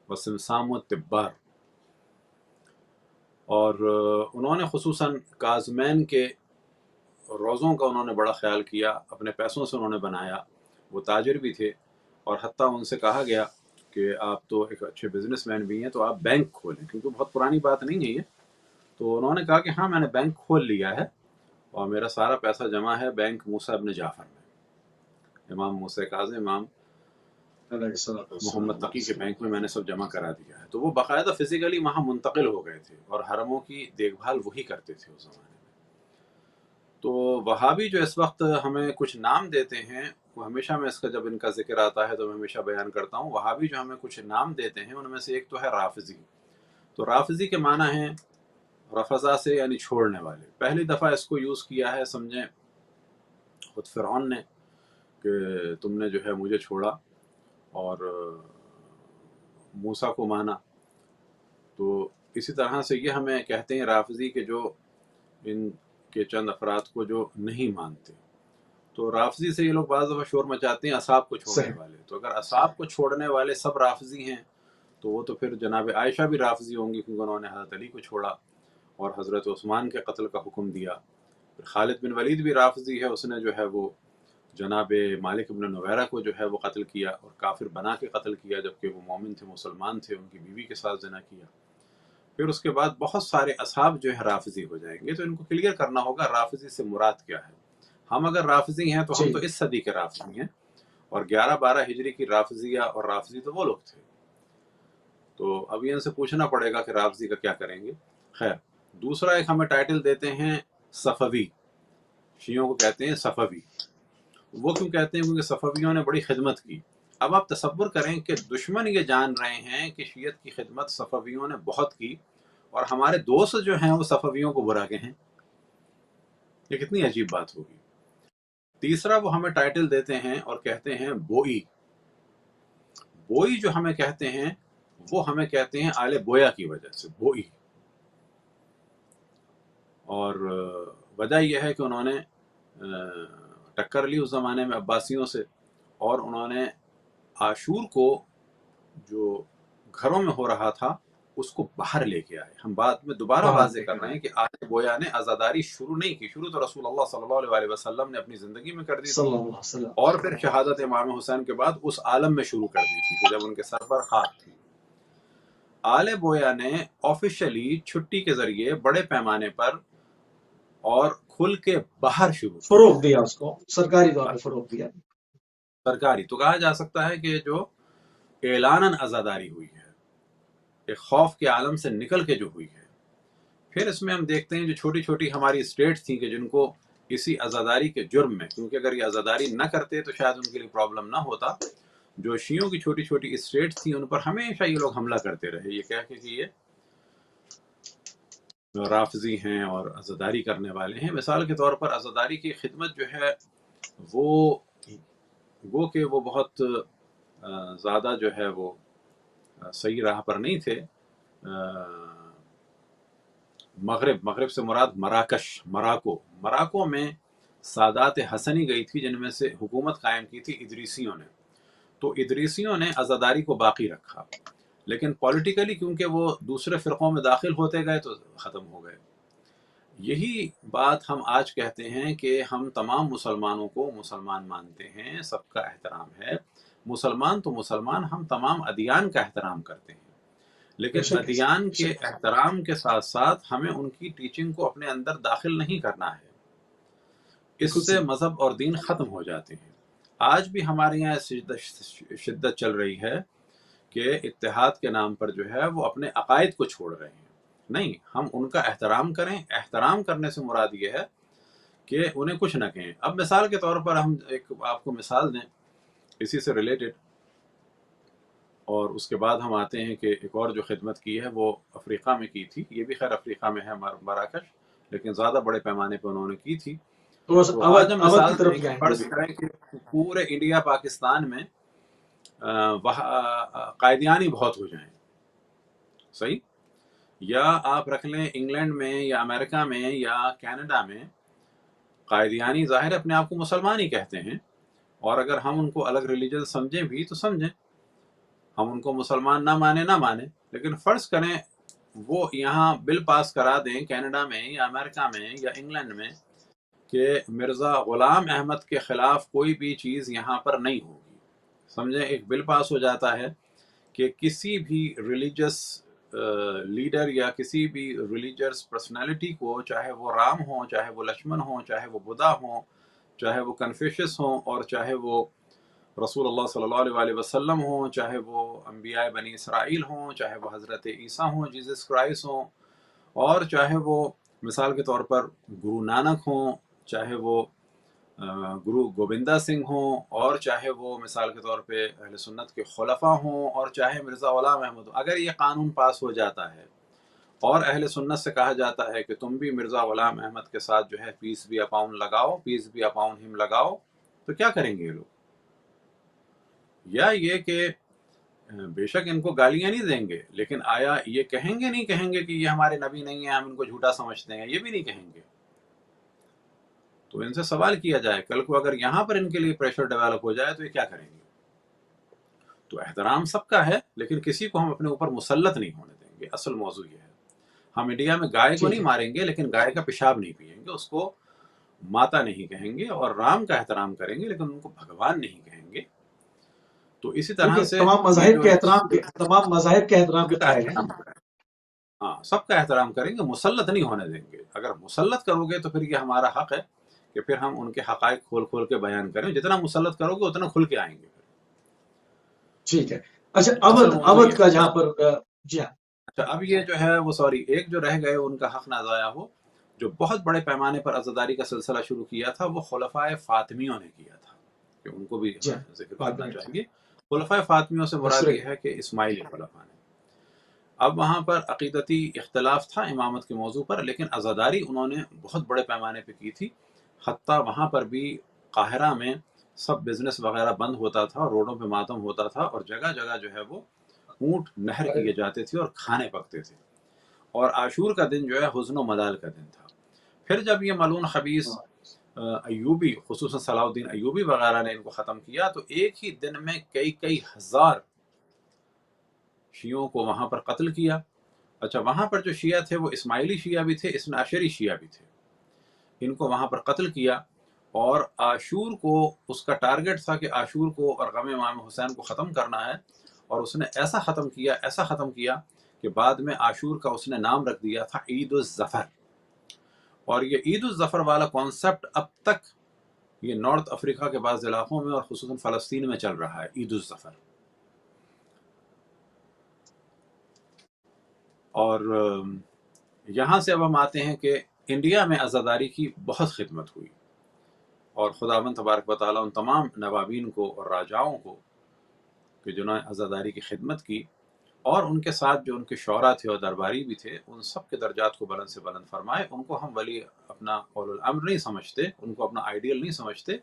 Speaker 2: و سمسام التبار، اور انہوں نے خصوصاً کاظمین کے روزوں کا انہوں نے بڑا خیال کیا، اپنے پیسوں سے انہوں نے بنایا، وہ تاجر بھی تھے، اور حتیٰ ان سے کہا گیا کہ آپ تو ایک اچھے بزنس مین بھی ہیں تو آپ بینک کھولیں، کیونکہ بہت پرانی بات نہیں ہے یہ۔ تو انہوں نے کہا کہ ہاں میں نے بینک کھول لیا ہے اور میرا سارا پیسہ جمع ہے بینک موسیٰ ابن جعفر میں، امام موسیٰ کاظم امام محمد تقی کے بینک میں میں نے سب جمع کرا دیا ہے۔ تو وہ باقاعدہ فزیکلی وہاں منتقل ہو گئے تھے اور حرموں کی دیکھ بھال وہی کرتے تھے اس زمانے میں۔ تو وہابی جو اس وقت ہمیں کچھ نام دیتے ہیں، وہ ہمیشہ میں اس کا جب ان کا ذکر آتا ہے تو میں ہمیشہ بیان کرتا ہوں، وہابی جو ہمیں کچھ نام دیتے ہیں ان میں سے ایک تو ہے رافضی۔ تو رافضی کے معنی ہیں رفضا سے یعنی چھوڑنے والے۔ پہلی دفعہ اس کو یوز کیا ہے سمجھیں خود فرعون نے کہ تم نے جو ہے مجھے چھوڑا اور موسیٰ کو مانا۔ تو اسی طرح سے یہ ہمیں کہتے ہیں رافضی کہ جو ان کے چند افراد کو جو نہیں مانتے۔ تو رافضی سے یہ لوگ بعض دفعہ شور مچاتے ہیں اصحاب کو چھوڑنے والے، تو اگر اصحاب کو چھوڑنے والے سب رافضی ہیں تو وہ تو پھر جناب عائشہ بھی رافضی ہوں گی، کیونکہ انہوں نے حضرت علی کو چھوڑا اور حضرت عثمان کے قتل کا حکم دیا۔ پھر خالد بن ولید بھی رافضی ہے، اس نے جو ہے وہ جناب مالک بن نویرہ کو جو ہے وہ قتل کیا اور کافر بنا کے قتل کیا، جبکہ وہ مومن تھے، مسلمان تھے، ان کی بیوی کے ساتھ زنا کیا۔ پھر اس کے بعد بہت سارے اصحاب جو ہے رافضی ہو جائیں گے، تو ان کو کلیئر کرنا ہوگا رافضی سے مراد کیا ہے۔ ہم اگر رافضی ہیں تو ہم تو اس صدی کے رافضی ہیں، اور 11-12 ہجری کی رافضیہ اور رافضی تو وہ لوگ تھے۔ تو اب ان سے پوچھنا پڑے گا کہ رافضی کا کیا کریں گے۔ خیر، دوسرا ایک ہمیں ٹائٹل دیتے ہیں صفوی، شیعوں کو کہتے ہیں صفوی۔ وہ کیوں کہتے ہیں؟ کیونکہ صفویوں نے بڑی خدمت کی۔ اب آپ تصور کریں کہ دشمن یہ جان رہے ہیں کہ شیعت کی خدمت صفویوں نے بہت کی، اور ہمارے دوست جو ہیں وہ صفویوں کو برا کے ہیں، یہ کتنی عجیب بات ہوگی۔ تیسرا وہ ہمیں ٹائٹل دیتے ہیں اور کہتے ہیں بوئی۔ بوئی جو ہمیں کہتے ہیں وہ ہمیں کہتے ہیں آل بویا کی وجہ سے بوئی، اور وجہ یہ ہے کہ انہوں نے ٹکر لی اس زمانے میں عباسیوں سے، اور انہوں نے عاشور کو جو گھروں میں ہو رہا تھا اس کو باہر لے کے آئے۔ ہم بعد میں دوبارہ واضح کر رہے ہیں کہ آل بویا نے عزاداری شروع نہیں کی، شروع تو رسول اللہ صلی اللہ علیہ وسلم نے اپنی زندگی میں کر دی تھی، اور پھر شہادت امام حسین کے بعد اس عالم میں شروع کر دی تھی کہ جب ان کے سر پر خاک تھی۔ آل بویا نے آفیشلی چھٹی کے ذریعے بڑے پیمانے پر اور کھل کے باہر شروع
Speaker 1: فروغ دیا، اس کو سرکاری طور پہ فروغ دیا۔
Speaker 2: سرکاری تو کہا جا سکتا ہے کہ جو اعلاناً عزاداری ہوئی ہے، ایک خوف کے عالم سے نکل کے جو ہوئی ہے۔ پھر اس میں ہم دیکھتے ہیں جو چھوٹی چھوٹی ہماری اسٹیٹس تھیں کہ جن کو اسی عزاداری کے جرم میں، کیونکہ اگر یہ عزاداری نہ کرتے تو شاید ان کے لیے پرابلم نہ ہوتا، جو شیعوں کی چھوٹی چھوٹی اسٹیٹس تھیں ان پر ہمیشہ یہ لوگ حملہ کرتے رہے، یہ کہہ کے کہ یہ رافضی ہیں اور عزاداری کرنے والے ہیں۔ مثال کے طور پر عزاداری کی خدمت جو ہے وہ کہ وہ بہت زیادہ جو ہے وہ صحیح راہ پر نہیں تھے۔ مغرب سے مراد مراکو میں سادات حسنی گئی تھی، جن میں سے حکومت قائم کی تھی ادریسیوں نے، تو ادریسیوں نے عزاداری کو باقی رکھا، لیکن پولیٹیکلی کیونکہ وہ دوسرے فرقوں میں داخل ہوتے گئے تو ختم ہو گئے۔ یہی بات ہم آج کہتے ہیں کہ ہم تمام مسلمانوں کو مسلمان مانتے ہیں، سب کا احترام ہے، مسلمان تو مسلمان، ہم تمام ادیان کا احترام کرتے ہیں،
Speaker 1: بے
Speaker 2: لیکن
Speaker 1: شک ہے
Speaker 2: ادیان کے احترام کے ساتھ ساتھ ہمیں ان کی ٹیچنگ کو اپنے اندر داخل نہیں کرنا ہے، اس
Speaker 1: بالکل
Speaker 2: سے
Speaker 1: صحیح.
Speaker 2: مذہب اور دین ختم ہو جاتے ہیں۔ آج بھی ہمارے یہاں شدت چل رہی ہے کہ اتحاد کے نام پر جو ہے وہ اپنے عقائد کو چھوڑ رہے ہیں۔ نہیں، ہم ان کا احترام کریں، احترام کرنے سے مراد یہ ہے کہ انہیں کچھ نہ کہیں۔ اب مثال کے طور پر ہم ایک آپ کو مثال دیں اسی سے ریلیٹڈ، اور اس کے بعد ہم آتے ہیں کہ ایک اور جو خدمت کی ہے وہ افریقہ میں کی تھی، یہ بھی خیر افریقہ میں ہے مراکش، لیکن زیادہ بڑے پیمانے پہ انہوں نے کی تھی۔
Speaker 1: تو
Speaker 2: تو آج ہم
Speaker 1: اودھ کی
Speaker 2: مثال
Speaker 1: طرف
Speaker 2: دیں کہ
Speaker 1: جائیں گے
Speaker 2: فرض
Speaker 1: ابھی.
Speaker 2: کریں کہ پورے انڈیا پاکستان میں قائدیانی بہت ہو جائیں، صحیح، یا آپ رکھ لیں انگلینڈ میں یا امریکہ میں یا کینیڈا میں قائدیانی ظاہر اپنے آپ کو مسلمان ہی کہتے ہیں، اور اگر ہم ان کو الگ ریلیجن سمجھیں بھی تو سمجھیں، ہم ان کو مسلمان نہ مانیں، لیکن فرض کریں وہ یہاں بل پاس کرا دیں کینیڈا میں یا امریکہ میں یا انگلینڈ میں کہ مرزا غلام احمد کے خلاف کوئی بھی چیز یہاں پر نہیں ہوگی، سمجھیں ایک بل پاس ہو جاتا ہے کہ کسی بھی ریلیجس لیڈر یا کسی بھی ریلیجس پرسنالٹی کو، چاہے وہ رام ہوں، چاہے وہ لکشمن ہوں، چاہے وہ بدھا ہوں، چاہے وہ کنفیوشس ہوں، اور چاہے وہ رسول اللہ صلی اللہ علیہ وآلہ وسلم ہوں، چاہے وہ انبیاء بنی اسرائیل ہوں، چاہے وہ حضرت عیسیٰ ہوں، جیزس کرائسٹ ہوں، اور چاہے وہ مثال کے طور پر گرو نانک ہوں، چاہے وہ گرو گوبندہ سنگھ ہوں، اور چاہے وہ مثال کے طور پہ اہل سنت کے خلفاء ہوں، اور چاہے مرزا غلام احمد ہوں، اگر یہ قانون پاس ہو جاتا ہے اور اہل سنت سے کہا جاتا ہے کہ تم بھی مرزا غلام احمد کے ساتھ جو ہے پیس بی اپاؤن لگاؤ، پیس بی اپاؤن ہم لگاؤ، تو کیا کریں گے یہ لوگ؟ یا یہ کہ بے شک ان کو گالیاں نہیں دیں گے، لیکن آیا یہ کہیں گے نہیں کہیں گے کہ یہ ہمارے نبی نہیں ہیں، ہم ان کو جھوٹا سمجھتے ہیں؟ یہ بھی نہیں کہیں گے۔ تو ان سے سوال کیا جائے کل کو اگر یہاں پر ان کے لیے پریشر ڈیولپ ہو جائے تو یہ کیا کریں گے؟ تو احترام سب کا ہے، لیکن کسی کو ہم اپنے اوپر مسلط نہیں ہونے دیں گے، اصل موضوع یہ ہے۔ ہم انڈیا میں گائے کو
Speaker 1: ٹھیک
Speaker 2: نہیں
Speaker 1: ہے.
Speaker 2: ماریں گے، لیکن گائے کا پیشاب نہیں پیئیں گے، اس کو ماتا نہیں کہیں گے، اور رام کا احترام کریں گے لیکن ان کو بھگوان نہیں کہیں گے۔ تو اسی طرح
Speaker 1: دیکھیے
Speaker 2: سے
Speaker 1: تمام
Speaker 2: یہ
Speaker 1: مذاہب
Speaker 2: جو
Speaker 1: کے احترام کے تمام مذاہب کے احترام کے
Speaker 2: کا
Speaker 1: قائل ہیں.
Speaker 2: احترام کریں، ہاں سب کا احترام کریں گے، مسلط نہیں ہونے دیں گے۔ اگر مسلط کرو گے تو پھر یہ ہمارا حق ہے کہ پھر ہم ان کے حقائق کھول کھول کے بیان کریں، جتنا مسلط کرو گے اتنا کھل کے آئیں گے۔
Speaker 1: ٹھیک ہے. اچھا
Speaker 2: اصل
Speaker 1: اودھ
Speaker 2: موضوع
Speaker 1: اودھ
Speaker 2: یہ
Speaker 1: کا
Speaker 2: ہے۔
Speaker 1: جہاں پر جی ہاں.
Speaker 2: اچھا اب یہ جو ہے وہ ایک جو رہ گئے ان کا حق نہ ضائع ہو، جو بہت بڑے پیمانے پر عزاداری کا سلسلہ شروع کیا تھا وہ خلفائے فاطمیوں نے کیا تھا، کہ ان کو بھی
Speaker 1: جی
Speaker 2: ہمیں
Speaker 1: ہاں
Speaker 2: ذکر
Speaker 1: بعد
Speaker 2: کرنا
Speaker 1: میں
Speaker 2: چاہیے۔ خلفائے فاطمیوں سے مراد
Speaker 1: نصرے.
Speaker 2: یہ ہے کہ اسماعیلی خلفاء نے۔ اب وہاں پر عقیدتی اختلاف تھا امامت کے موضوع پر، لیکن عزاداری انہوں نے بہت بڑے پیمانے پہ کی تھی، حتیٰ وہاں پر بھی قاہرہ میں سب بزنس وغیرہ بند ہوتا تھا، روڈوں پہ ماتم ہوتا تھا، اور جگہ جگہ جو ہے وہ اونٹ نہر کیے جاتے تھے اور کھانے پکتے تھے، اور عاشور کا دن جو ہے حزن و ملال کا دن تھا۔ پھر جب یہ ملعون خبیث ایوبی، خصوصاً صلاح الدین ایوبی وغیرہ نے ان کو ختم کیا، تو ایک ہی دن میں کئی ہزار شیعوں کو وہاں پر قتل کیا۔ اچھا وہاں پر جو شیعہ تھے وہ اسماعیلی شیعہ بھی تھے، اثنا عشری شیعہ بھی تھے، ان کو وہاں پر قتل کیا، اور عاشور کو اس کا ٹارگٹ تھا کہ عاشور کو اور غم امام حسین کو ختم کرنا ہے، اور اس نے ایسا ختم کیا کہ بعد میں عاشور کا اس نے نام رکھ دیا تھا عید الظفر۔ اور یہ عید الظفر والا کانسیپٹ اب تک یہ نارتھ افریقہ کے بعض علاقوں میں اور خصوصاً فلسطین میں چل رہا ہے، عید الظفر۔ اور یہاں سے اب ہم آتے ہیں کہ انڈیا میں عزاداری کی بہت خدمت ہوئی، اور خداوند تبارک و تعالیٰ ان تمام نوابین کو اور راجاؤں کو کہ جنہوں نے عزاداری کی خدمت کی، اور ان کے ساتھ جو ان کے شعراء تھے اور درباری بھی تھے، ان سب کے درجات کو بلند سے بلند فرمائے۔ ان کو ہم ولی اپنا اول الامر نہیں سمجھتے، ان کو اپنا آئیڈیل نہیں سمجھتے،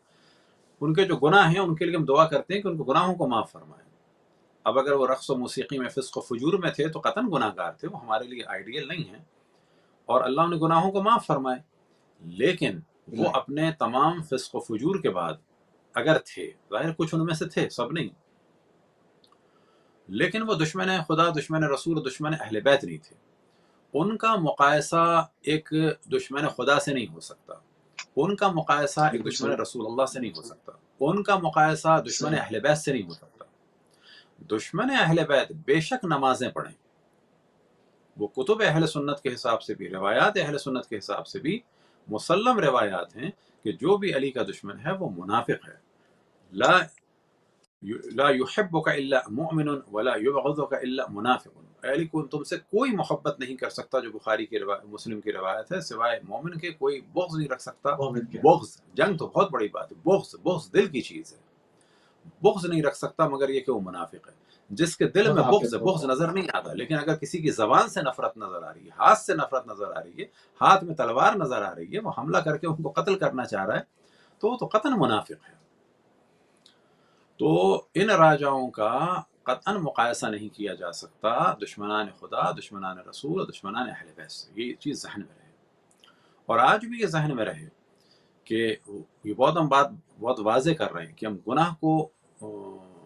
Speaker 2: ان کے جو گناہ ہیں ان کے لیے ہم دعا کرتے ہیں کہ ان کو گناہوں کو معاف فرمائے۔ اب اگر وہ رقص و موسیقی میں فسق و فجور میں تھے تو قطعاً گناہ گار تھے، وہ ہمارے لیے آئیڈیل نہیں ہیں، اور اللہ انہیں گناہوں کو معاف فرمائے۔ لیکن وہ اپنے تمام فسق و فجور کے بعد اگر تھے، ظاہر کچھ ان میں سے تھے، سب نہیں، لیکن وہ دشمن خدا، دشمن رسول، دشمن اہل بیت نہیں تھے۔ ان کا مقایسہ ایک دشمن خدا سے نہیں ہو سکتا، ان کا مقایسہ ایک
Speaker 1: بالکل
Speaker 2: دشمن
Speaker 1: صحیح
Speaker 2: رسول اللہ سے نہیں ہو سکتا، ان کا مقایسہ دشمن
Speaker 1: صحیح
Speaker 2: اہل بیت سے نہیں ہو سکتا۔ دشمن اہل بیت بے شک نمازیں پڑھیں، وہ کتب اہل سنت کے حساب سے بھی، روایات اہل سنت کے حساب سے بھی مسلم روایات ہیں کہ جو بھی علی کا دشمن ہے وہ منافق ہے۔ لا يحبك الا مؤمن ولا يبغضك الا منافق، علی کو تم سے کوئی محبت نہیں کر سکتا، جو بخاری کی روایت، مسلم کی روایت ہے، سوائے مومن کے کوئی بغض نہیں رکھ سکتا۔
Speaker 1: مومن کیا
Speaker 2: بغض، جنگ تو بہت بڑی بات ہے، بغض دل کی چیز ہے، بغض نہیں رکھ سکتا مگر یہ کہ وہ منافق ہے۔ جس کے دل میں بغض ہے،
Speaker 1: منافق
Speaker 2: بغض
Speaker 1: ہوگا۔
Speaker 2: نظر نہیں آتا، لیکن اگر کسی کی زبان سے نفرت نظر آ رہی ہے، ہاتھ سے نفرت نظر آ رہی ہے، ہاتھ میں تلوار نظر آ رہی ہے، وہ حملہ کر کے ان کو قتل کرنا چاہ رہا ہے، تو وہ تو قطعاً منافق ہے۔ تو ان راجاؤں کا قطعاً مقایسہ نہیں کیا جا سکتا دشمنان خدا، دشمنان رسول اور دشمنان اہل بیت سے، یہ چیز ذہن میں رہے۔ اور آج بھی یہ ذہن میں رہے کہ یہ بہت ہم بات بہت واضح کر رہے ہیں کہ ہم گناہ کو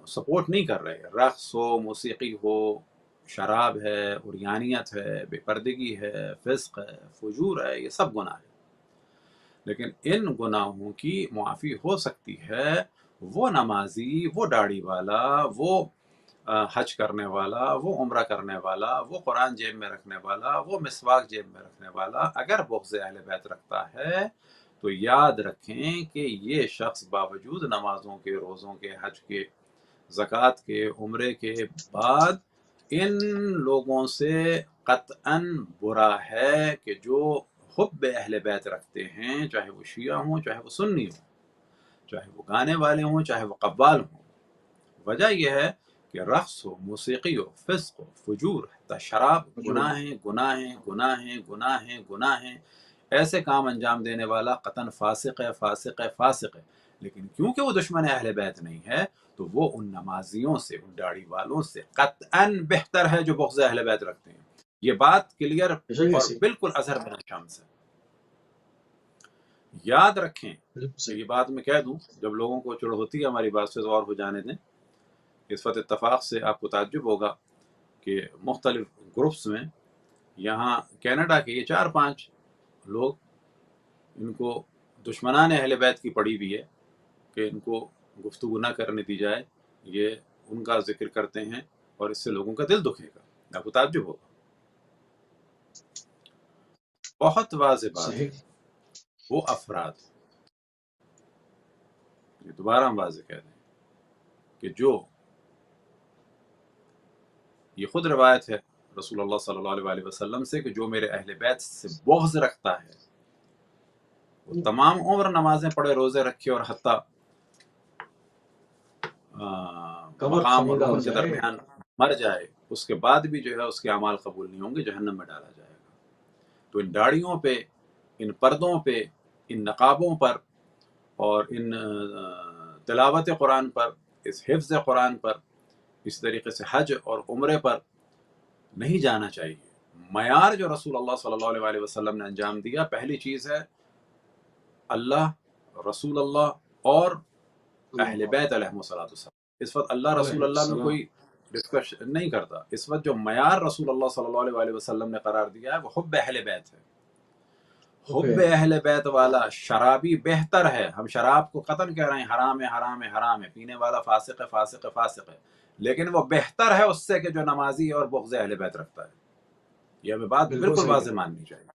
Speaker 2: سپورٹ نہیں کر رہے، رقص ہو، موسیقی ہو، شراب ہے، عریانیت ہے، بے پردگی ہے، فسق ہے، فجور ہے، یہ سب گناہ ہے، لیکن ان گناہوں کی معافی ہو سکتی ہے وہ نمازی، وہ داڑھی والا، وہ حج کرنے والا، وہ عمرہ کرنے والا، وہ قرآن جیب میں رکھنے والا، وہ مسواک جیب میں رکھنے والا اگر بغض اہل بیت رکھتا ہے تو یاد رکھیں کہ یہ شخص باوجود نمازوں کے، روزوں کے، حج کے، زکوٰۃ کے، عمرے کے بعد ان لوگوں سے قطعاً برا ہے کہ جو حب اہل بیت رکھتے ہیں، چاہے وہ شیعہ ہوں، چاہے وہ سنی ہوں، چاہے وہ گانے والے ہوں، چاہے وہ قوال ہوں۔ وجہ یہ ہے کہ رقص ہو، موسیقی ہو، فسق ہو، فجور ہے، شراب، گناہیں گناہیں گناہیں گناہیں گناہیں، ایسے کام انجام دینے والا قطعاً فاسق ہے، فاسق ہے، فاسق ہے، لیکن کیونکہ وہ دشمن اہل بیت نہیں ہے تو وہ ان نمازیوں سے، ان داڑھی والوں سے قطعاً بہتر ہے جو بغض اہل بیت رکھتے ہیں۔ یہ بات کلیئر اور بالکل اظہر بن شمس ہے۔ یاد رکھیں کہ یہ بات میں کہہ دوں، جب لوگوں کو چڑ ہوتی ہے ہماری بات سے تو اور ہو جانے دیں۔ اس وقت اتفاق سے آپ کو تعجب ہوگا کہ مختلف گروپس میں یہاں کینیڈا کے یہ 4-5 لوگ، ان کو دشمنان اہل بیت کی پڑی بھی ہے کہ ان کو گفتگو نہ کرنے دی جائے، یہ ان کا ذکر کرتے ہیں اور اس سے لوگوں کا دل دکھے گا، آپ کو تعجب ہوگا۔ بہت واضح بات ہے، وہ افراد، یہ دوبارہ ہم واضح کہہ دیں کہ جو یہ خود روایت ہے رسول اللہ صلی اللہ علیہ وسلم سے کہ جو میرے اہل بیت سے بغض رکھتا ہے وہ تمام عمر نمازیں پڑھے، روزے رکھے اور حتیٰ مقام اور رکن کے درمیان مر جائے، اس کے بعد بھی جو ہے اس کے اعمال قبول نہیں ہوں گے، جہنم میں ڈالا جائے گا۔ تو ان داڑھیوں پہ، ان پردوں پہ، ان نقابوں پر اور ان تلاوت قرآن پر، اس حفظ قرآن پر، اس طریقے سے حج اور عمرے پر نہیں جانا چاہیے۔ معیار جو رسول اللہ صلی اللہ علیہ وسلم نے انجام دیا، پہلی چیز ہے اللہ، رسول اللہ اور اہل بیت علیہم السلام۔ اس وقت اللہ رسول اللہ میں کوئی ڈسکشن نہیں کرتا، اس وقت جو معیار رسول اللہ صلی اللہ علیہ وسلم نے قرار دیا ہے وہ حب اہل بیت ہے۔ حب اہل بیت والا شرابی بہتر ہے، ہم شراب کو قطعاً کہہ رہے ہیں حرام ہے، حرام ہے، حرام ہے، پینے والا فاسق ہے، فاسق ہے، فاسق ہے، لیکن وہ بہتر ہے اس سے کہ جو نمازی اور بغض اہل بیت رکھتا ہے۔ یہ ہمیں بات بالکل واضح ماننی چاہیے۔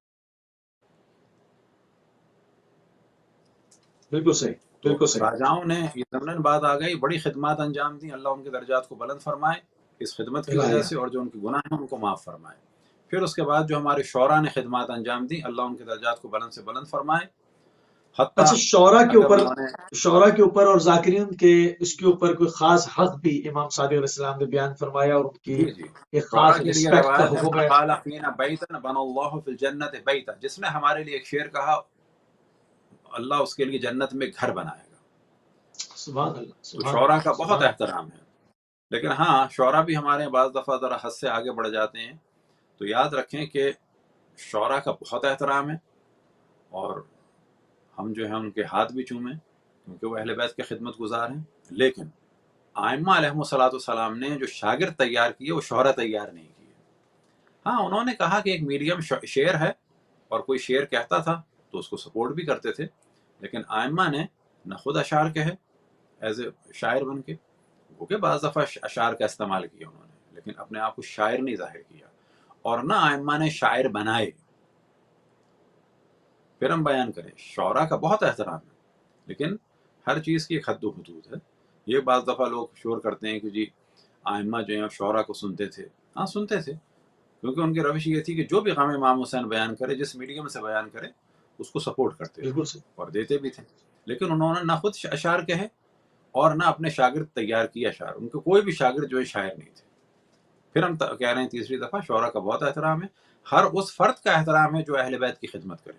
Speaker 2: بالکل صحیح، بالکل صحیح۔ راجاؤں نے یہ ضمن بات آ گئی، بڑی خدمات انجام دی، اللہ ان کے درجات کو بلند فرمائے اس خدمت کی وجہ سے، اور جو ان کے گناہ ہیں ان کو معاف فرمائے۔ پھر اس کے بعد جو ہمارے شعراء نے خدمات انجام دی، اللہ ان کے درجات کو بلند سے بلند فرمائے۔
Speaker 1: اچھا، شعراء کے اوپر اور ذاکرین کے اس کے اوپر کوئی خاص حق بھی امام صادق علیہ السلام نے بیان فرمایا، اور ان کی ایک خاص رسپیکٹ کا حکم ہے۔
Speaker 2: قال فینا بیتا بنى اللہ فی الجنت بیتا، جس نے ہمارے لیے ایک شعر کہا اللہ اس کے لیے جنت میں گھر بنائے گا۔
Speaker 1: سبحان اللہ۔
Speaker 2: تو شعراء کا بہت احترام ہے، لیکن ہاں شعراء بھی ہمارے بعض دفعہ ذرا حد سے آگے بڑھ جاتے ہیں، تو یاد رکھیں کہ شعراء کا بہت احترام ہے، اور ہم جو ہیں ان کے ہاتھ بھی چومیں کیونکہ وہ اہل بیت کے خدمت گزار ہیں، لیکن ائمہ علیہم الصلوۃ والسلام نے جو شاگرد تیار کیے وہ شعراء تیار نہیں کیے۔ ہاں انہوں نے کہا کہ ایک میڈیم شعر ہے اور کوئی شعر کہتا تھا تو اس کو سپورٹ بھی کرتے تھے، لیکن آئمہ نے نہ خود اشعار کہے ایز اے شاعر بن کے، وہ کہ بعض دفعہ اشعار کا استعمال کیا انہوں نے، لیکن اپنے آپ کو شاعر نہیں ظاہر کیا، اور نہ آئمہ نے شاعر بنائے۔ پھر ہم بیان کریں، شعراء کا بہت احترام ہے، لیکن ہر چیز کی ایک حد و حدود ہے۔ یہ بعض دفعہ لوگ شور کرتے ہیں کہ جی آئمہ جو ہیں شعراء کو سنتے تھے، ہاں سنتے تھے، کیونکہ ان کی روش یہ تھی کہ جو بھی غم امام حسین بیان کرے، جس میڈیم سے بیان کرے، اس کو سپورٹ کرتے تھے
Speaker 1: بالکل صحیح.
Speaker 2: اور دیتے بھی تھے، لیکن انہوں نے نہ خود اشعار کہے اور نہ اپنے شاگرد تیار کیے اشعار، ان کے کوئی بھی شاگرد جو ہے شاعر نہیں تھے۔ پھر ہم کہہ رہے ہیں تیسری دفعہ شعراء کا بہت احترام ہے، ہر اس فرد کا احترام ہے جو اہل بیت کی خدمت کرے،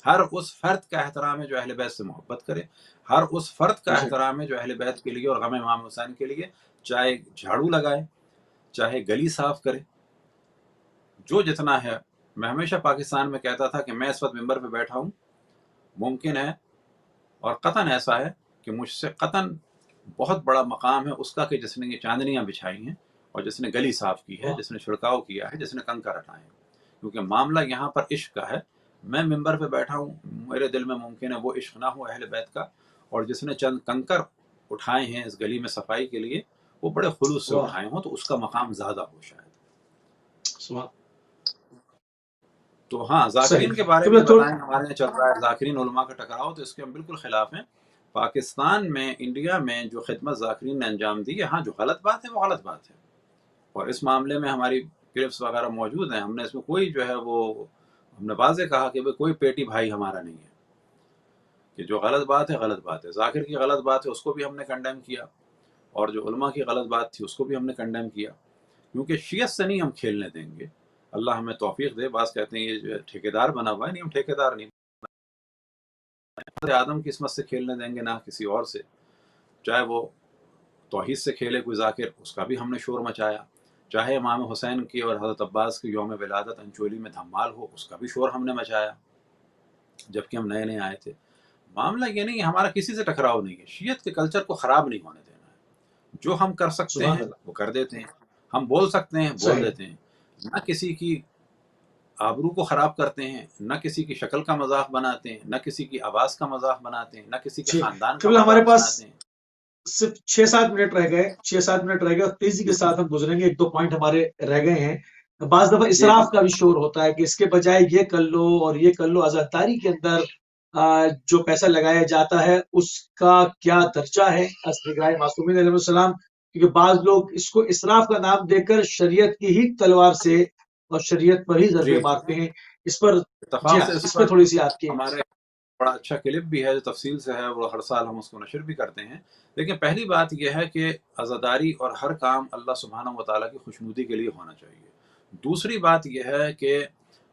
Speaker 2: ہر اس فرد کا احترام ہے جو اہل بیت سے محبت کرے، ہر اس فرد کا احترام ہے جو اہل بیت کے لیے اور غم امام حسین کے لیے چاہے جھاڑو لگائے، چاہے گلی صاف کرے، جو جتنا ہے۔ میں ہمیشہ پاکستان میں کہتا تھا کہ میں اس وقت ممبر پہ بیٹھا ہوں، ممکن ہے اور قطعاً ایسا ہے کہ مجھ سے قطعاً بہت بڑا مقام ہے اس کا کہ جس نے یہ چاندنیاں بچھائی ہیں اور جس نے گلی صاف کی ہے، جس نے چھڑکاؤ کیا ہے، جس نے کنکر ہٹائے ہیں، کیونکہ معاملہ یہاں پر عشق کا ہے۔ میں ممبر پہ بیٹھا ہوں، میرے دل میں ممکن ہے وہ عشق نہ ہو اہل بیت کا، اور جس نے چند کنکر اٹھائے ہیں اس گلی میں صفائی کے لیے وہ بڑے خلوص سے
Speaker 1: واہ.
Speaker 2: اٹھائے ہوں، تو اس کا مقام زیادہ ہو شاید۔
Speaker 1: سبحان.
Speaker 2: تو ہاں ذاکرین کے
Speaker 1: صحیح.
Speaker 2: بارے میں
Speaker 1: قبلہ تو
Speaker 2: بتائیں، ہمارے یہاں چل رہا ہے ذاکرین علماء کا ٹکراؤ، تو اس کے ہم بالکل خلاف ہیں۔ پاکستان میں، انڈیا میں جو خدمت ذاکرین نے انجام دی ہے، ہاں جو غلط بات ہے وہ غلط بات ہے، اور اس معاملے میں ہماری کلپس وغیرہ موجود ہیں، ہم نے اس میں کوئی جو ہے وہ ہم نے واضح کہا کہ کوئی پیٹی بھائی ہمارا نہیں ہے، کہ جو غلط بات ہے غلط بات ہے۔ ذاکر کی غلط بات ہے اس کو بھی ہم نے کنڈیم کیا، اور جو علماء کی غلط بات تھی اس کو بھی ہم نے کنڈیم کیا، کیونکہ شیعت سے نہیں ہم کھیلنے دیں گے۔ اللہ ہمیں توفیق دے۔ بعض کہتے ہیں یہ جو ٹھیکیدار بنا ہوا ہے، نہیں، ہم ٹھیکیدار نہیں، آدم کی عصمت سے کھیلنے دیں گے، نہ کسی اور سے، چاہے وہ توحید سے کھیلے کوئی ذاکر، اس کا بھی ہم نے شور مچایا، چاہے امام حسین کی اور حضرت عباس کی یوم ولادت انچولی میں دھمال ہو، اس کا بھی شور ہم نے مچایا جبکہ ہم نئے نئے آئے تھے۔ معاملہ یہ نہیں ہے، ہمارا کسی سے ٹکراؤ نہیں ہے، شیعت کے کلچر کو خراب نہیں ہونے دینا ہے، جو ہم کر سکتے
Speaker 1: سبحان
Speaker 2: ہیں
Speaker 1: اللہ.
Speaker 2: وہ کر دیتے ہیں، ہم بول سکتے ہیں بول
Speaker 1: صحیح.
Speaker 2: دیتے ہیں، نہ کسی کی آبرو کو خراب کرتے ہیں، نہ کسی کی شکل کا مذاق بناتے ہیں، نہ کسی کی آواز کا مذاق بناتے ہیں، نہ کسی کے
Speaker 1: جی.
Speaker 2: خاندان کا
Speaker 1: قبلہ ہمارے
Speaker 2: مذاق
Speaker 1: پاس
Speaker 2: بناتے ہیں۔
Speaker 1: صرف 6-7 منٹ رہ گئے، 6-7 منٹ رہ گئے، اور تیزی کے ساتھ ہم گزریں گے، 1-2 پوائنٹ ہمارے رہ گئے ہیں۔ بعض دفعہ
Speaker 2: جی جی
Speaker 1: اسراف کا بھی شور ہوتا ہے کہ اس کے بجائے یہ کر لو اور یہ کر لو۔ عزاداری کے اندر جو پیسہ لگایا جاتا ہے اس کا کیا درجہ ہے نگاہ معصومین علیہ السلام، کیونکہ بعض لوگ اس کو اسراف کا نام دے کر شریعت کی ہی تلوار سے اور شریعت پر ہی ضربے
Speaker 2: جی جی،
Speaker 1: مارتے ہیں۔ اس پر جی
Speaker 2: اتفاق
Speaker 1: ہاں،
Speaker 2: سے اس
Speaker 1: اس پہ
Speaker 2: پر
Speaker 1: تھوڑی سی آپ کی.
Speaker 2: ہمارے بڑا اچھا کلپ بھی ہے جو تفصیل سے ہے، وہ ہر سال ہم اس کو نشر بھی کرتے ہیں۔ لیکن پہلی بات یہ ہے کہ عزاداری اور ہر کام اللہ سبحانہ و تعالیٰ کی خوشنودی کے لیے ہونا چاہیے۔ دوسری بات یہ ہے کہ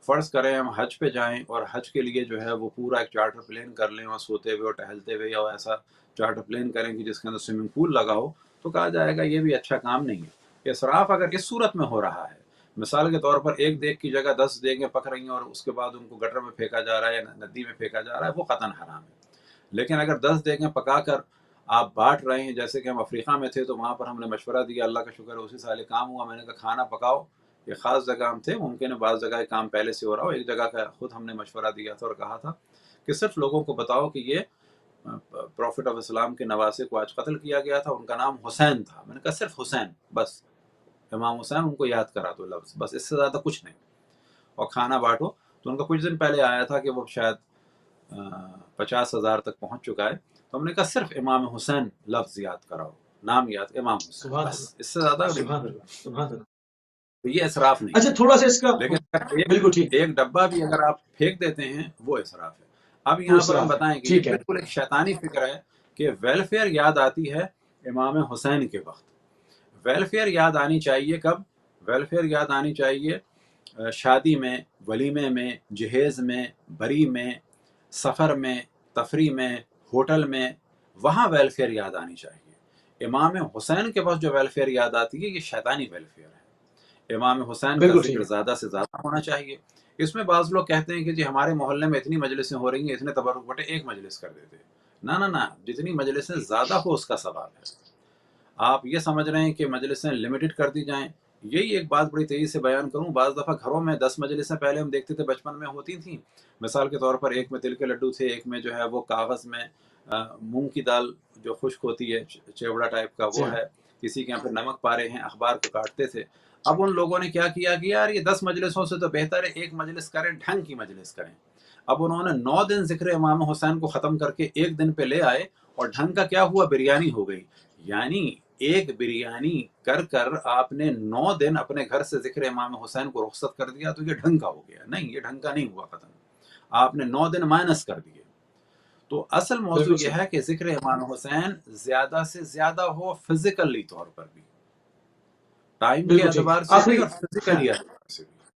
Speaker 2: فرض کریں ہم حج پہ جائیں اور حج کے لیے جو ہے وہ پورا ایک چارٹر پلین کر لیں اور سوتے ہوئے اور ٹہلتے ہوئے، یا ایسا چارٹر پلین کریں کہ جس کے اندر سوئمنگ پول لگا ہو، تو کہا جائے گا یہ بھی اچھا کام نہیں ہے۔ اسراف اگر اس صورت میں ہو رہا ہے، مثال کے طور پر ایک دیگ کی جگہ 10 دیگیں پک رہی ہیں اور اس کے بعد ان کو گٹر میں پھینکا جا رہا ہے یا ندی میں پھینکا جا رہا ہے، وہ قطعاً حرام ہے۔ لیکن اگر 10 دیگیں پکا کر آپ بانٹ رہے ہیں، جیسے کہ ہم افریقہ میں تھے تو وہاں پر ہم نے مشورہ دیا، اللہ کا شکر ہے اسی سال یہ کام ہوا، میں نے کہا کھانا پکاؤ، یہ خاص جگہ ہم تھے، ممکن ہے بعض جگہ کام پہلے سے ہو رہا ہو، ایک جگہ کا خود ہم نے مشورہ دیا تھا اور کہا تھا کہ صرف لوگوں کو بتاؤ کہ یہ پروفٹ آف اسلام کے نواسے کو آج قتل کیا گیا تھا، ان کا نام حسین تھا، میں نے کہا صرف حسین، بس امام حسین، ان کو یاد کرا دو لفظ، بس اس سے زیادہ کچھ نہیں، اور کھانا بانٹو۔ تو ان کا کچھ دن پہلے آیا تھا کہ وہ شاید 50,000 تک پہنچ چکا ہے، تو ہم نے کہا صرف امام حسین لفظ یاد کراؤ، نام یاد، امام حسین،
Speaker 1: سبحان
Speaker 2: بس
Speaker 1: اللہ.
Speaker 2: اس سے زیادہ نہیں۔
Speaker 1: سبحان اللہ. سبحان اللہ.
Speaker 2: تو یہ اسراف نہیں
Speaker 1: اچھا
Speaker 2: ہے،
Speaker 1: تھوڑا سا اس کا
Speaker 2: لیکن
Speaker 1: بالکل ٹھیک،
Speaker 2: ایک ڈبہ بھی اگر آپ پھینک دیتے ہیں وہ اسراف ہے۔ اب
Speaker 1: وہ
Speaker 2: یہاں پر ہم
Speaker 1: اسراف ہے.
Speaker 2: بتائیں کہ یہ
Speaker 1: ٹھیک ہے.
Speaker 2: بالکل ایک شیطانی فکر ہے کہ ویلفیئر یاد آتی ہے امام حسین کے وقت۔ ویلفیئر یاد آنی چاہیے کب؟ ویلفیئر یاد آنی چاہیے شادی میں، ولیمے میں، جہیز میں، بری میں، سفر میں، تفریح میں، ہوٹل میں، وہاں ویلفیئر یاد آنی چاہیے۔ امام حسین کے پاس جو ویلفیئر یاد آتی ہے یہ شیطانی ویلفیئر ہے۔ امام حسین کا
Speaker 1: بالکل ٹھیک
Speaker 2: ذکر
Speaker 1: ہے.
Speaker 2: زیادہ سے زیادہ ہونا چاہیے۔ اس میں بعض لوگ کہتے ہیں کہ جی ہمارے محلے میں اتنی مجلسیں ہو رہی ہیں، اتنے تبرک بٹے ایک مجلس کر دیتے ہیں۔ نہ نہ نہ، جتنی مجلسیں زیادہ ہو اس کا ثواب ہے۔ آپ یہ سمجھ رہے ہیں کہ مجلسیں لمیٹڈ کر دی جائیں، یہی ایک بات بڑی تیزی سے بیان کروں، بعض دفعہ گھروں میں 10 مجلسیں پہلے ہم دیکھتے تھے بچپن میں ہوتی تھیں، مثال کے طور پر ایک میں تل کے لڈو تھے، ایک میں جو ہے وہ کاغذ میں مونگ کی دال جو خشک ہوتی ہے چیوڑا ٹائپ کا
Speaker 1: جی
Speaker 2: وہ
Speaker 1: ہاں
Speaker 2: ہے، کسی کے یہاں پہ نمک پارے ہیں، اخبار کو کاٹتے تھے۔ اب ان لوگوں نے کیا کیا کہ یار یہ 10 مجلسوں سے تو بہتر ہے ایک مجلس کریں، ڈھنگ کی مجلس کریں۔ اب انہوں نے 9 دن ذکر امام حسین کو ختم کر کے ایک دن پہ لے آئے، اور ڈھنگ کا کیا ہوا؟ بریانی ہو گئی۔ یعنی ایک بریانی کر کر آپ نے 9 دن اپنے گھر سے ذکر امام حسین کو رخصت کر دیا، تو یہ ڈھنگ کا ہو گیا؟ نہیں، یہ ڈھنگ کا نہیں ہوا ختم، آپ نے 9 دن مائنس کر دیے۔ تو اصل موضوع
Speaker 1: بالکل
Speaker 2: یہ
Speaker 1: صحیح،
Speaker 2: ہے کہ ذکر امام حسین زیادہ سے زیادہ ہو، فزیکلی طور پر بھی، ٹائم کے
Speaker 1: بالکل ٹھیک۔
Speaker 2: اعتبار سے بھی
Speaker 1: آخری
Speaker 2: اور
Speaker 1: ہاں
Speaker 2: فزیکلی اعتبار سے بھی۔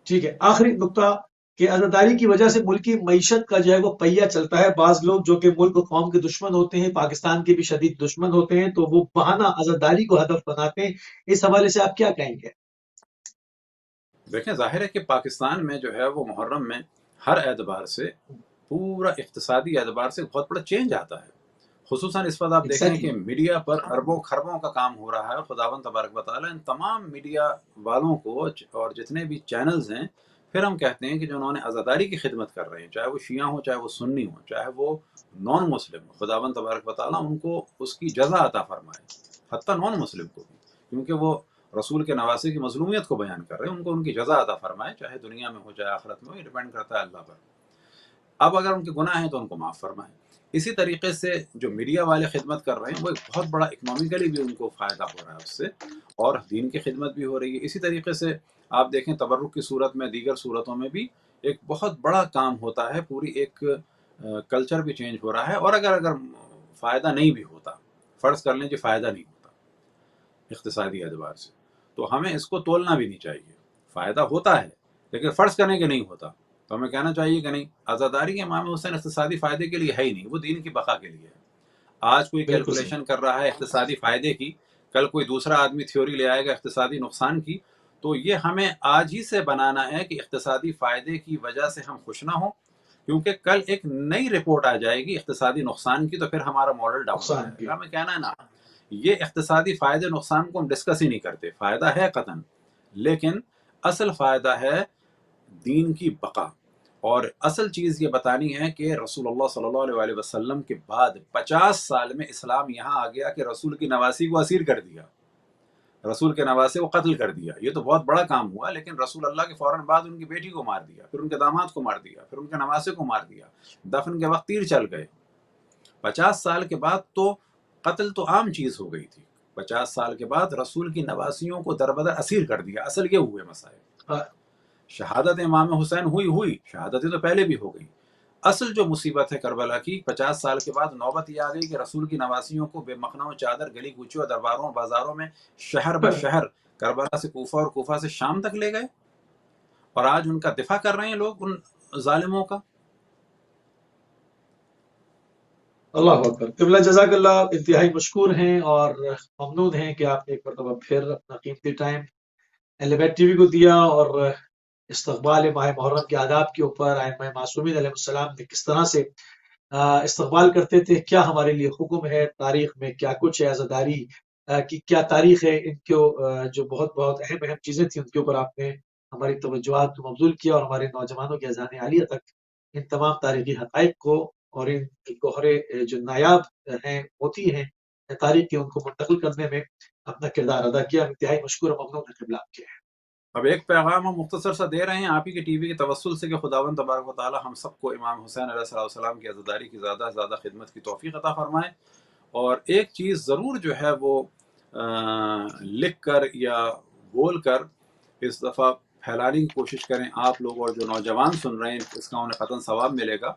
Speaker 1: ٹھیک ہے، آخری نقطہ کہ عزاداری کی وجہ سے ملک کی معیشت کا جو ہے وہ پہیہ چلتا ہے۔ بعض لوگ جو کہ ملک و قوم کے دشمن ہوتے ہیں، پاکستان کے بھی شدید دشمن ہوتے ہیں، تو وہ بہانہ عزاداری کو ہدف بناتے ہیں۔ اس حوالے سے آپ کیا کہیں گے؟
Speaker 2: دیکھیں، ظاہر ہے کہ پاکستان میں جو ہے وہ محرم میں ہر اعتبار سے، پورا اقتصادی اعتبار سے بہت بڑا چینج آتا ہے۔ خصوصاً اس وقت آپ دیکھیں کہ
Speaker 1: ایگزیکٹلی،
Speaker 2: میڈیا پر اربوں خربوں کا کام ہو رہا ہے، اور خداوند تبارک و تعالیٰ ان تمام میڈیا والوں کو اور جتنے بھی چینلز ہیں، پھر ہم کہتے ہیں کہ جو انہوں نے عزاداری کی خدمت کر رہے ہیں، چاہے وہ شیعہ ہوں، چاہے وہ سنی ہوں، چاہے وہ نان مسلم ہوں، خداوند تبارک و تعالیٰ ان کو اس کی جزا عطا فرمائے، حتیٰ نان مسلم کو بھی، کیونکہ وہ رسول کے نواسے کی مظلومیت کو بیان کر رہے ہیں، ان کو ان کی جزا عطا فرمائے، چاہے دنیا میں ہو چاہے آخرت میں ہو، یہ ڈیپینڈ کرتا ہے اللہ پر۔ اب اگر ان کے گناہ ہیں تو ان کو معاف فرمائیں۔ اسی طریقے سے جو میڈیا والے خدمت کر رہے ہیں، وہ ایک بہت بڑا اکنامیکلی بھی ان کو فائدہ ہو رہا ہے اس سے، اور دین کی خدمت بھی ہو رہی ہے۔ اسی طریقے سے آپ دیکھیں تبرک کی صورت میں، دیگر صورتوں میں بھی ایک بہت بڑا کام ہوتا ہے، پوری ایک کلچر بھی چینج ہو رہا ہے۔ اور اگر فائدہ نہیں بھی ہوتا، فرض کر لیں کہ فائدہ نہیں ہوتا اقتصادی اعتبار سے، تو ہمیں اس کو تولنا بھی نہیں چاہیے۔ فائدہ ہوتا ہے لیکن فرض کرنے کے نہیں ہوتا، تو ہمیں کہنا چاہیے کہ نہیں، عزاداری امام حسین اقتصادی فائدے کے لیے ہے ہی نہیں، وہ دین کی بقا کے لیے ہے۔ آج کوئی
Speaker 1: بالکل صحیح،
Speaker 2: کیلکولیشن کر رہا ہے اقتصادی فائدے کی، کل کوئی دوسرا آدمی تھیوری لے آئے گا اقتصادی نقصان کی، تو یہ ہمیں آج ہی سے بنانا ہے کہ اقتصادی فائدے کی وجہ سے ہم خوش نہ ہوں، کیونکہ کل ایک نئی رپورٹ آ جائے گی اقتصادی نقصان کی، تو پھر ہمارا ماڈل ڈاؤن ہو
Speaker 1: نقصان
Speaker 2: جائے
Speaker 1: کی،
Speaker 2: گا۔ ہمیں کہنا ہے نا، یہ اقتصادی فائدے نقصان کو ہم ڈسکس ہی نہیں کرتے، فائدہ ہے قطعاً، لیکن اصل فائدہ ہے دین کی بقا۔ اور اصل چیز یہ بتانی ہے کہ رسول اللہ صلی اللہ علیہ وسلم کے بعد 50 سال میں اسلام یہاں آ گیا کہ رسول کی نواسی کو اسیر کر دیا، رسول کے نواسے کو قتل کر دیا۔ یہ تو بہت بڑا کام ہوا، لیکن رسول اللہ کے فوراً بعد ان کی بیٹی کو مار دیا، پھر ان کے داماد کو مار دیا، پھر ان کے نواسے کو مار دیا، دفن کے وقت تیر چل گئے۔ 50 سال کے بعد تو قتل تو عام چیز ہو گئی تھی، 50 سال کے بعد رسول کی نواسیوں کو دربدر اسیر کر دیا۔ اصل یہ ہوئے مسائل،
Speaker 1: ہاں،
Speaker 2: شہادت امام حسین ہوئی، شہادتیں تو پہلے بھی ہو گئی۔ اصل جو مصیبت ہے کربلا کی، 50 سال کے بعد نوبت یہ آ گئی کہ رسول کی نواسیوں کو بے مخنہ و چادر گلی کوچوں درباروں بازاروں میں شہر بشہر، کربلا سے کوفہ اور کوفہ سے شام تک لے گئے، اور آج ان کا دفاع کر رہے ہیں لوگ ان ظالموں کا۔
Speaker 1: اللہ اکبر۔ قبلہ جزاک اللہ، انتہائی مشکور ہیں اور ممنون ہیں کہ آپ نے ایک مرتبہ پھر اپنا قیمتی ٹائم اہل بیت ٹی وی کو دیا، اور استقبال ماہ محرم کے آداب کے اوپر ائمہ معصومین علیہ السلام نے کس طرح سے استقبال کرتے تھے، کیا ہمارے لیے حکم ہے، تاریخ میں کیا کچھ ہے، عزاداری کی کیا تاریخ ہے، ان کو جو بہت بہت اہم چیزیں تھیں ان کے اوپر آپ نے ہماری توجہات کو مبذول کیا، اور ہمارے نوجوانوں کے اذہان عالیہ تک ان تمام تاریخی حقائق کو اور ان گوہرے جو نایاب ہیں، موتی ہیں تاریخ کے، ان کو منتقل کرنے میں اپنا کردار ادا کیا۔ انتہائی مشکور اور ممنون ہے قبلہ آپ کے۔
Speaker 2: اب ایک پیغام ہم مختصر سا دے رہے ہیں آپ ہی کے ٹی وی کے توسل سے، کہ خداوند تبارک و تعالی ہم سب کو امام حسین علیہ السلام کی عزاداری کی زیادہ سے زیادہ خدمت کی توفیق عطا فرمائے۔ اور ایک چیز ضرور جو ہے وہ لکھ کر یا بول کر اس دفعہ پھیلانے کی کوشش کریں آپ لوگ، اور جو نوجوان سن رہے ہیں اس کا انہیں قطعاً ثواب ملے گا،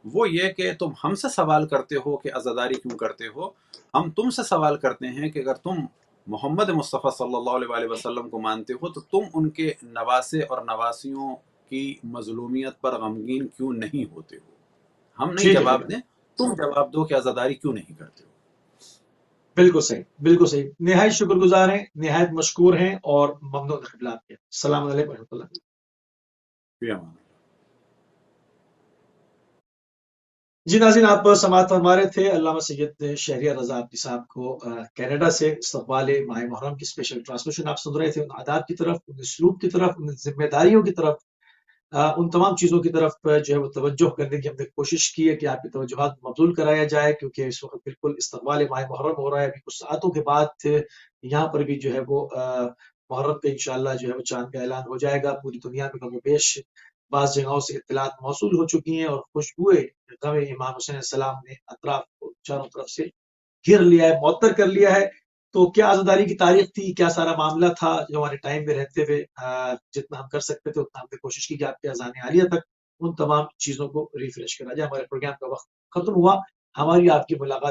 Speaker 2: وہ یہ کہ تم ہم سے سوال کرتے ہو کہ عزاداری کیوں کرتے ہو، ہم تم سے سوال کرتے ہیں کہ اگر تم محمد مصطفیٰ صلی اللہ علیہ وسلم کو مانتے ہو، تو تم ان کے نواسے اور نواسیوں کی مظلومیت پر غمگین کیوں نہیں ہوتے ہو؟ ہم نہیں
Speaker 1: ٹھیک ہے، ٹھیک
Speaker 2: جواب
Speaker 1: ہے،
Speaker 2: دیں، تم جواب دو کہ عزاداری کیوں نہیں کرتے ہو۔
Speaker 1: بالکل صحیح، بالکل صحیح۔ نہایت شکر گزار ہیں، نہایت مشکور ہیں اور ممنون قبلہ آپ کے۔ السلام علیکم و رحمۃ اللہ۔
Speaker 2: فی امان اللہ۔
Speaker 1: جی ناظرین، آپ سماعت فرما رہے تھے علامہ سید شہریار رضا عابدی صاحب کو کینیڈا سے استقبال ماہ محرم کی اسپیشل ٹرانسمیشن آپ سن رہے تھے، ان آداب کی طرف، ان اسلوب کی طرف، ان ذمہ داریوں کی طرف، ان تمام چیزوں کی طرف جو ہے وہ توجہ کرنے کی ہم نے کوشش کی ہے کہ آپ کی توجہات مبذول کرایا جائے، کیونکہ اس وقت بالکل استقبال ماہ محرم ہو رہا ہے۔ ابھی کچھ ساعتوں کے بعد یہاں پر بھی جو ہے وہ محرم کا انشاءاللہ جو ہے وہ چاند کا اعلان ہو جائے گا۔ پوری دنیا میں کم و بیش بعض جگہوں سے اطلاعات موصول ہو چکی ہیں، اور خوشبوئے غم امام حسین علیہ السلام نے اطراف کو چاروں طرف سے گھیر لیا ہے، معطر کر لیا ہے۔ تو کیا عزاداری کی تاریخ تھی، کیا سارا معاملہ تھا، جو ہمارے ٹائم میں رہتے ہوئے جتنا ہم کر سکتے تھے اتنا ہم نے کوشش کی کہ آپ کے اذان عالیہ تک ان تمام چیزوں کو ریفریش کرا جائے۔ ہمارے پروگرام کا وقت ختم ہوا، ہماری آپ کی ملاقات